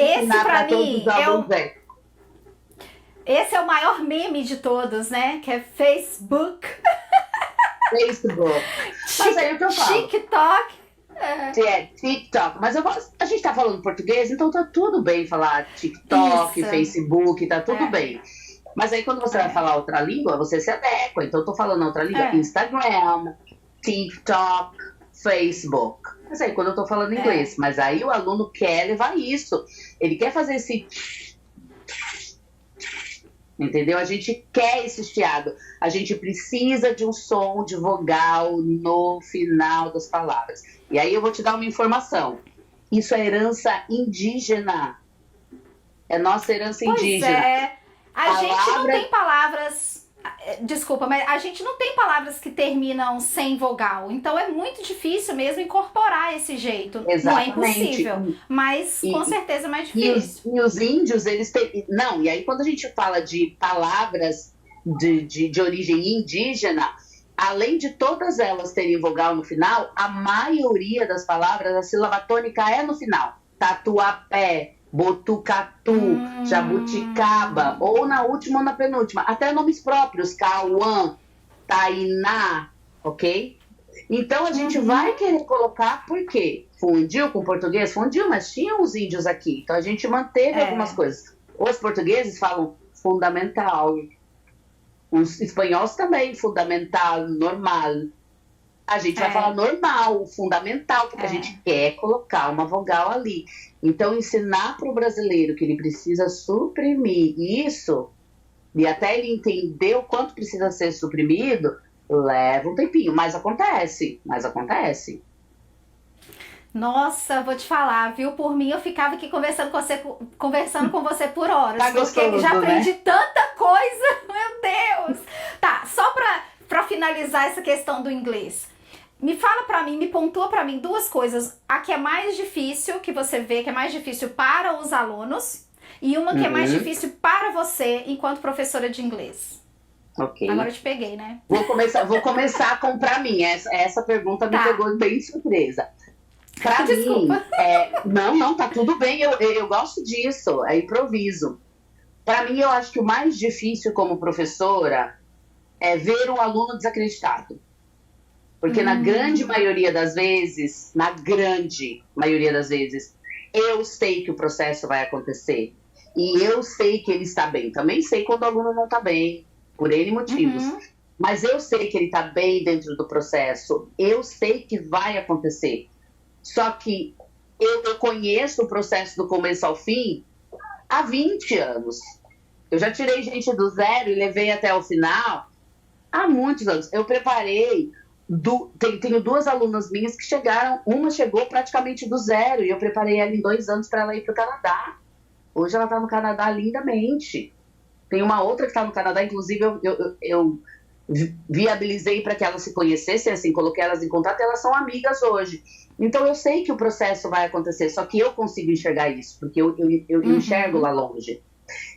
Speaker 2: pra mim esse é o maior meme de todos, né? Que é Facebook.
Speaker 1: Mas aí o que eu falo?
Speaker 2: TikTok.
Speaker 1: TikTok. Mas a gente tá falando português, então tá tudo bem falar TikTok, Facebook, tá tudo bem. Mas aí quando você vai falar outra língua, você se adequa. Então eu tô falando outra língua, Instagram, TikTok, Facebook. Mas aí quando eu tô falando inglês, mas aí o aluno quer levar isso. Ele quer fazer esse... Entendeu? A gente quer esse chiado. A gente precisa de um som de vogal no final das palavras. E aí eu vou te dar uma informação. Isso é herança indígena. É nossa herança indígena.
Speaker 2: A gente não tem palavras... Desculpa, mas a gente não tem palavras que terminam sem vogal. Então é muito difícil mesmo incorporar esse jeito.
Speaker 1: Exatamente.
Speaker 2: Não é impossível, mas com certeza é mais difícil.
Speaker 1: E os índios, eles têm... Não, e aí quando a gente fala de palavras de origem indígena, além de todas elas terem vogal no final, a maioria das palavras, a sílaba tônica é no final. Tatuapé, Botucatu, Jabuticaba, ou na última ou na penúltima, até nomes próprios, Cauã, Tainá, ok? Então a gente vai querer colocar, por quê? Fundiu com o português? Fundiu, mas tinha os índios aqui, então a gente manteve algumas coisas. Os portugueses falam fundamental, os espanhóis também, fundamental, normal. A gente vai falar normal, fundamental, porque a gente quer colocar uma vogal ali. Então, ensinar para o brasileiro que ele precisa suprimir isso, e até ele entender o quanto precisa ser suprimido, leva um tempinho. Mas acontece.
Speaker 2: Nossa, vou te falar, viu? Por mim, eu ficava aqui conversando com você por horas.
Speaker 1: Tá gostoso,
Speaker 2: porque já aprendi
Speaker 1: né?
Speaker 2: tanta coisa, meu Deus! Tá, só pra finalizar essa questão do inglês. Me fala pra mim, me pontua pra mim 2 coisas. A que é mais difícil, que você vê que é mais difícil para os alunos, e uma que é mais difícil para você, enquanto professora de inglês.
Speaker 1: Ok.
Speaker 2: Agora eu te peguei, né?
Speaker 1: Vou começar com pra mim. Essa pergunta me pegou bem de surpresa. Pra
Speaker 2: Desculpa.
Speaker 1: mim, não, tá tudo bem. Eu gosto disso, é improviso. Pra mim, eu acho que o mais difícil como professora é ver um aluno desacreditado. Porque na grande maioria das vezes, eu sei que o processo vai acontecer. E eu sei que ele está bem. Também sei quando o aluno não está bem, por N motivos. Mas eu sei que ele está bem dentro do processo. Eu sei que vai acontecer. Só que eu conheço o processo do começo ao fim há 20 anos. Eu já tirei gente do zero e levei até o final há muitos anos. Eu preparei... Tenho 2 alunas minhas que chegaram, uma chegou praticamente do zero e eu preparei ela em 2 anos para ela ir para o Canadá. Hoje ela está no Canadá lindamente. Tem uma outra que está no Canadá, inclusive eu viabilizei para que elas se conhecessem, assim, coloquei elas em contato e elas são amigas hoje. Então eu sei que o processo vai acontecer, só que eu consigo enxergar isso, porque eu enxergo lá longe.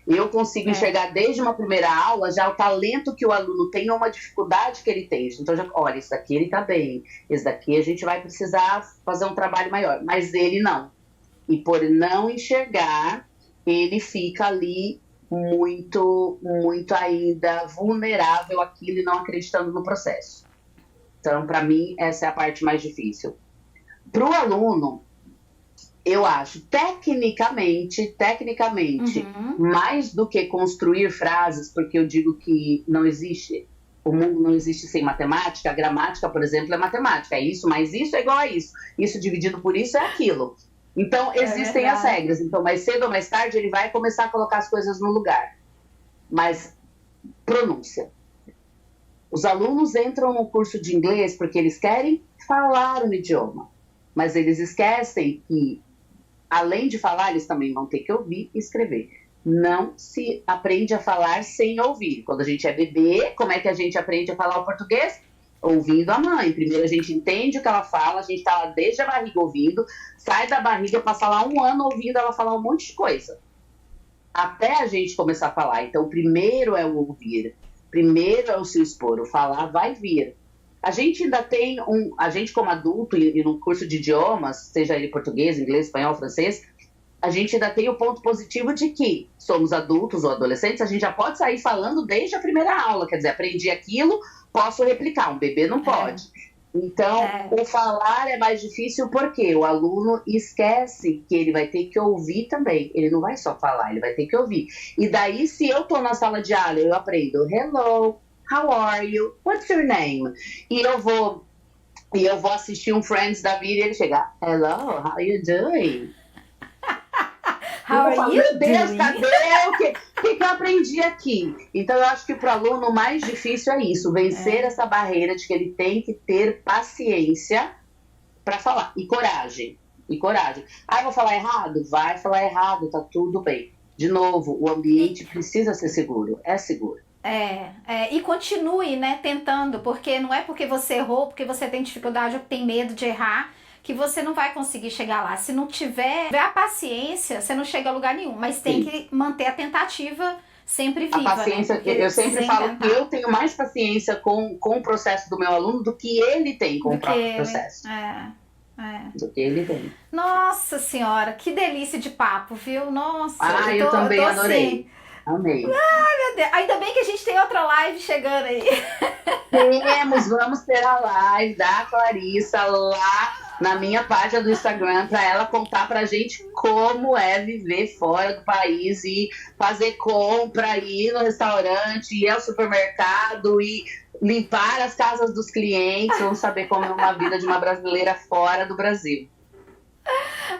Speaker 1: Eu consigo enxergar desde uma primeira aula já o talento que o aluno tem ou uma dificuldade que ele tem. Então, olha, esse daqui ele tá bem, esse daqui a gente vai precisar fazer um trabalho maior. Mas ele não. E por não enxergar, ele fica ali muito, muito ainda vulnerável àquilo e não acreditando no processo. Então, para mim, essa é a parte mais difícil. Para o aluno, eu acho, tecnicamente, mais do que construir frases, porque eu digo que não existe, o mundo não existe sem matemática, a gramática, por exemplo, é matemática, é isso, mas isso é igual a isso dividido por isso é aquilo. Então, existem as regras, então mais cedo ou mais tarde ele vai começar a colocar as coisas no lugar. Mas, pronúncia. Os alunos entram no curso de inglês porque eles querem falar o idioma, mas eles esquecem que além de falar, eles também vão ter que ouvir e escrever. Não se aprende a falar sem ouvir. Quando a gente é bebê, como é que a gente aprende a falar o português? Ouvindo a mãe. Primeiro a gente entende o que ela fala, a gente está lá desde a barriga ouvindo, sai da barriga, passa lá 1 ano ouvindo ela falar um monte de coisa. Até a gente começar a falar. Então, primeiro é o ouvir, primeiro é o se expor, o falar vai vir. A gente ainda tem a gente como adulto e no curso de idiomas, seja ele português, inglês, espanhol, francês, a gente ainda tem o ponto positivo de que somos adultos ou adolescentes, a gente já pode sair falando desde a primeira aula, quer dizer, aprendi aquilo, posso replicar, um bebê não pode. Então, o falar é mais difícil porque o aluno esquece que ele vai ter que ouvir também, ele não vai só falar, ele vai ter que ouvir. E daí, se eu tô na sala de aula, eu aprendo hello, how are you? What's your name? E eu vou assistir um Friends da vida e ele chega, hello, how are you doing?
Speaker 2: How are you
Speaker 1: Meu Deus,
Speaker 2: doing?
Speaker 1: cadê o que eu aprendi aqui? Então eu acho que para o aluno o mais difícil é isso, vencer essa barreira de que ele tem que ter paciência para falar e coragem. Ah, eu vou falar errado? Vai falar errado, tá tudo bem. De novo, o ambiente precisa ser seguro, é seguro.
Speaker 2: E continue, né, tentando, porque não é porque você errou, porque você tem dificuldade ou tem medo de errar, que você não vai conseguir chegar lá. Se não tiver a paciência, você não chega a lugar nenhum, mas tem que manter a tentativa sempre viva.
Speaker 1: A paciência, né? Eu sempre falo que eu tenho mais paciência com o processo do meu aluno do que ele tem com o próprio processo. Do que ele tem.
Speaker 2: Nossa senhora, que delícia de papo, viu? Nossa,
Speaker 1: eu também adorei.
Speaker 2: Assim...
Speaker 1: Amei.
Speaker 2: Ai, meu Deus. Ainda bem que a gente tem outra live chegando aí.
Speaker 1: Vamos ter a live da Clarissa lá na minha página do Instagram para ela contar pra gente como é viver fora do país e fazer compra, ir no restaurante, ir ao supermercado e limpar as casas dos clientes. Vamos saber como é uma vida de uma brasileira fora do Brasil.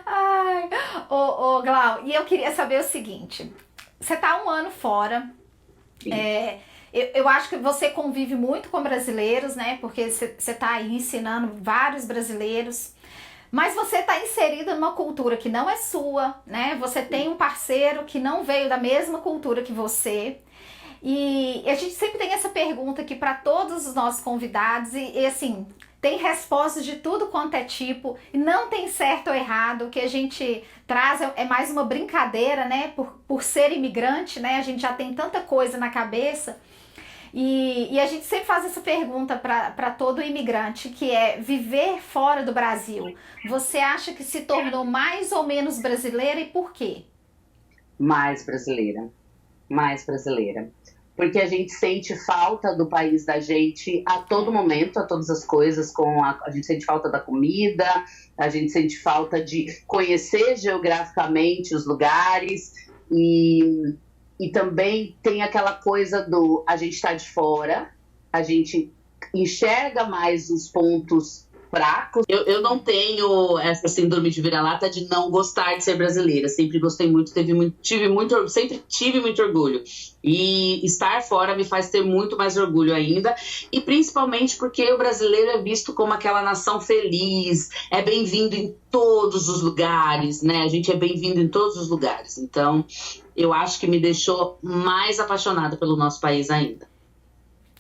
Speaker 2: Ai, Glau, e eu queria saber o seguinte... Você tá 1 ano fora, eu acho que você convive muito com brasileiros, né? Porque você tá aí ensinando vários brasileiros, mas você tá inserida numa cultura que não é sua, né? Você tem um parceiro que não veio da mesma cultura que você. E a gente sempre tem essa pergunta aqui para todos os nossos convidados e assim... Tem respostas de tudo quanto é tipo, e não tem certo ou errado, o que a gente traz é mais uma brincadeira, né, por ser imigrante, né, a gente já tem tanta coisa na cabeça, e a gente sempre faz essa pergunta para todo imigrante, que é viver fora do Brasil, você acha que se tornou mais ou menos brasileira e por quê?
Speaker 1: Mais brasileira. Porque a gente sente falta do país da gente a todo momento, a todas as coisas, a gente sente falta da comida, a gente sente falta de conhecer geograficamente os lugares, E também tem aquela coisa do a gente está de fora, a gente enxerga mais os pontos fracos. Eu não tenho essa síndrome de vira-lata de não gostar de ser brasileira. Sempre gostei muito, sempre tive muito orgulho. E estar fora me faz ter muito mais orgulho ainda. E principalmente porque o brasileiro é visto como aquela nação feliz, é bem-vindo em todos os lugares, né? A gente é bem-vindo em todos os lugares. Então, eu acho que me deixou mais apaixonada pelo nosso país ainda.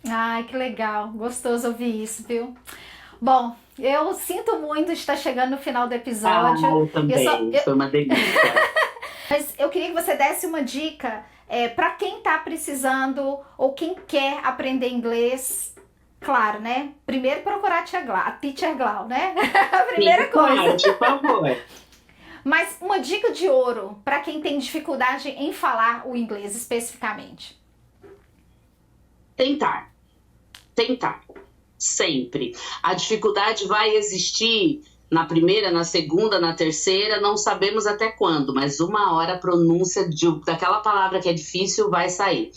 Speaker 2: Ai, que legal. Gostoso ouvir isso, viu? Bom, eu sinto muito estar chegando no final do episódio.
Speaker 1: Eu também. Foi uma delícia.
Speaker 2: Mas eu queria que você desse uma dica para quem está precisando ou quem quer aprender inglês. Claro, né? Primeiro procurar a Teacher Glau, né? A primeira coisa.
Speaker 1: Por favor.
Speaker 2: Mas uma dica de ouro para quem tem dificuldade em falar o inglês especificamente.
Speaker 1: Tentar. Sempre. A dificuldade vai existir na primeira, na segunda, na terceira, não sabemos até quando, mas uma hora a pronúncia daquela palavra que é difícil vai sair.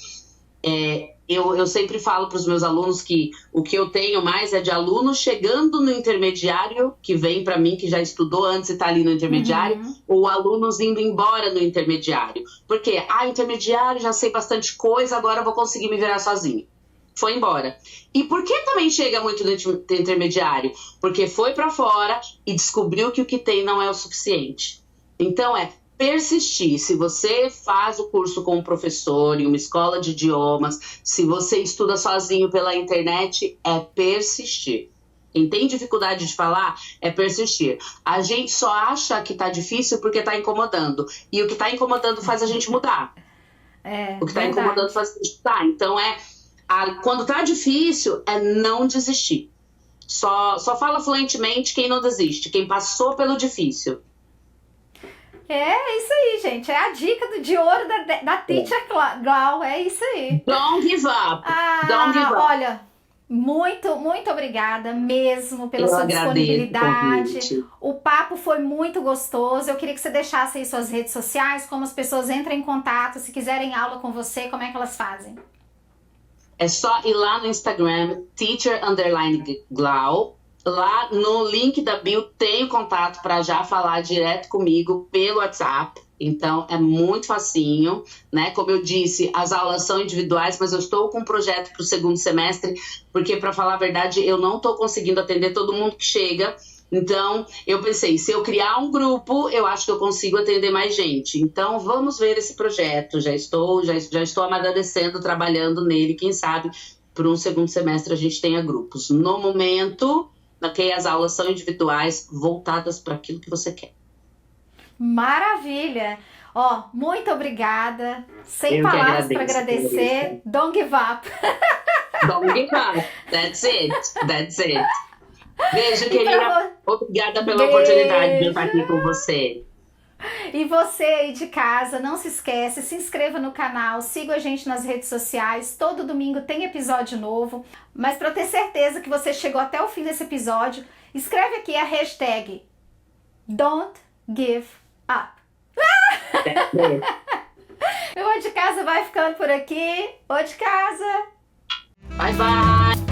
Speaker 1: Eu sempre falo para os meus alunos que o que eu tenho mais é de aluno chegando no intermediário, que vem para mim, que já estudou antes e está ali no intermediário, ou alunos indo embora no intermediário. Porque, intermediário, já sei bastante coisa, agora eu vou conseguir me virar sozinho. Foi embora. E por que também chega muito no intermediário? Porque foi para fora e descobriu que o que tem não é o suficiente. Então persistir. Se você faz o curso com um professor em uma escola de idiomas, se você estuda sozinho pela internet, é persistir. Quem tem dificuldade de falar, é persistir. A gente só acha que tá difícil porque tá incomodando. E o que tá incomodando faz a gente mudar. O que tá incomodando faz a gente mudar. Então quando tá difícil, é não desistir. Só fala fluentemente quem não desiste, quem passou pelo difícil.
Speaker 2: É isso aí, gente. É a dica de ouro da Teacher Glau. É isso aí.
Speaker 1: Don't give up. Don't give up.
Speaker 2: Olha, muito obrigada mesmo pela sua disponibilidade. O papo foi muito gostoso. Eu queria que você deixasse aí suas redes sociais, como as pessoas entram em contato, se quiserem aula com você, como é que elas fazem?
Speaker 1: É só ir lá no Instagram, teacher_Glau. Lá no link da bio tem o contato para já falar direto comigo pelo WhatsApp. Então é muito facinho, né? Como eu disse, as aulas são individuais, mas eu estou com um projeto para o segundo semestre, porque, para falar a verdade, eu não estou conseguindo atender todo mundo que chega. Então, eu pensei, se eu criar um grupo, eu acho que eu consigo atender mais gente. Então, vamos ver esse projeto. Já estou amadurecendo, trabalhando nele. Quem sabe, por um segundo semestre, a gente tenha grupos. No momento, as aulas são individuais, voltadas para aquilo que você quer.
Speaker 2: Maravilha! Muito obrigada. Sem palavras para agradecer. Don't give up.
Speaker 1: Don't give up. That's it. Beijo, querida. Obrigada pela oportunidade de estar aqui com você.
Speaker 2: E você aí de casa, não se esquece, se inscreva no canal, siga a gente nas redes sociais, todo domingo tem episódio novo. Mas para ter certeza que você chegou até o fim desse episódio, escreve aqui a hashtag Don't Give Up. O O de Casa vai ficando por aqui. O de Casa.
Speaker 1: Bye, bye.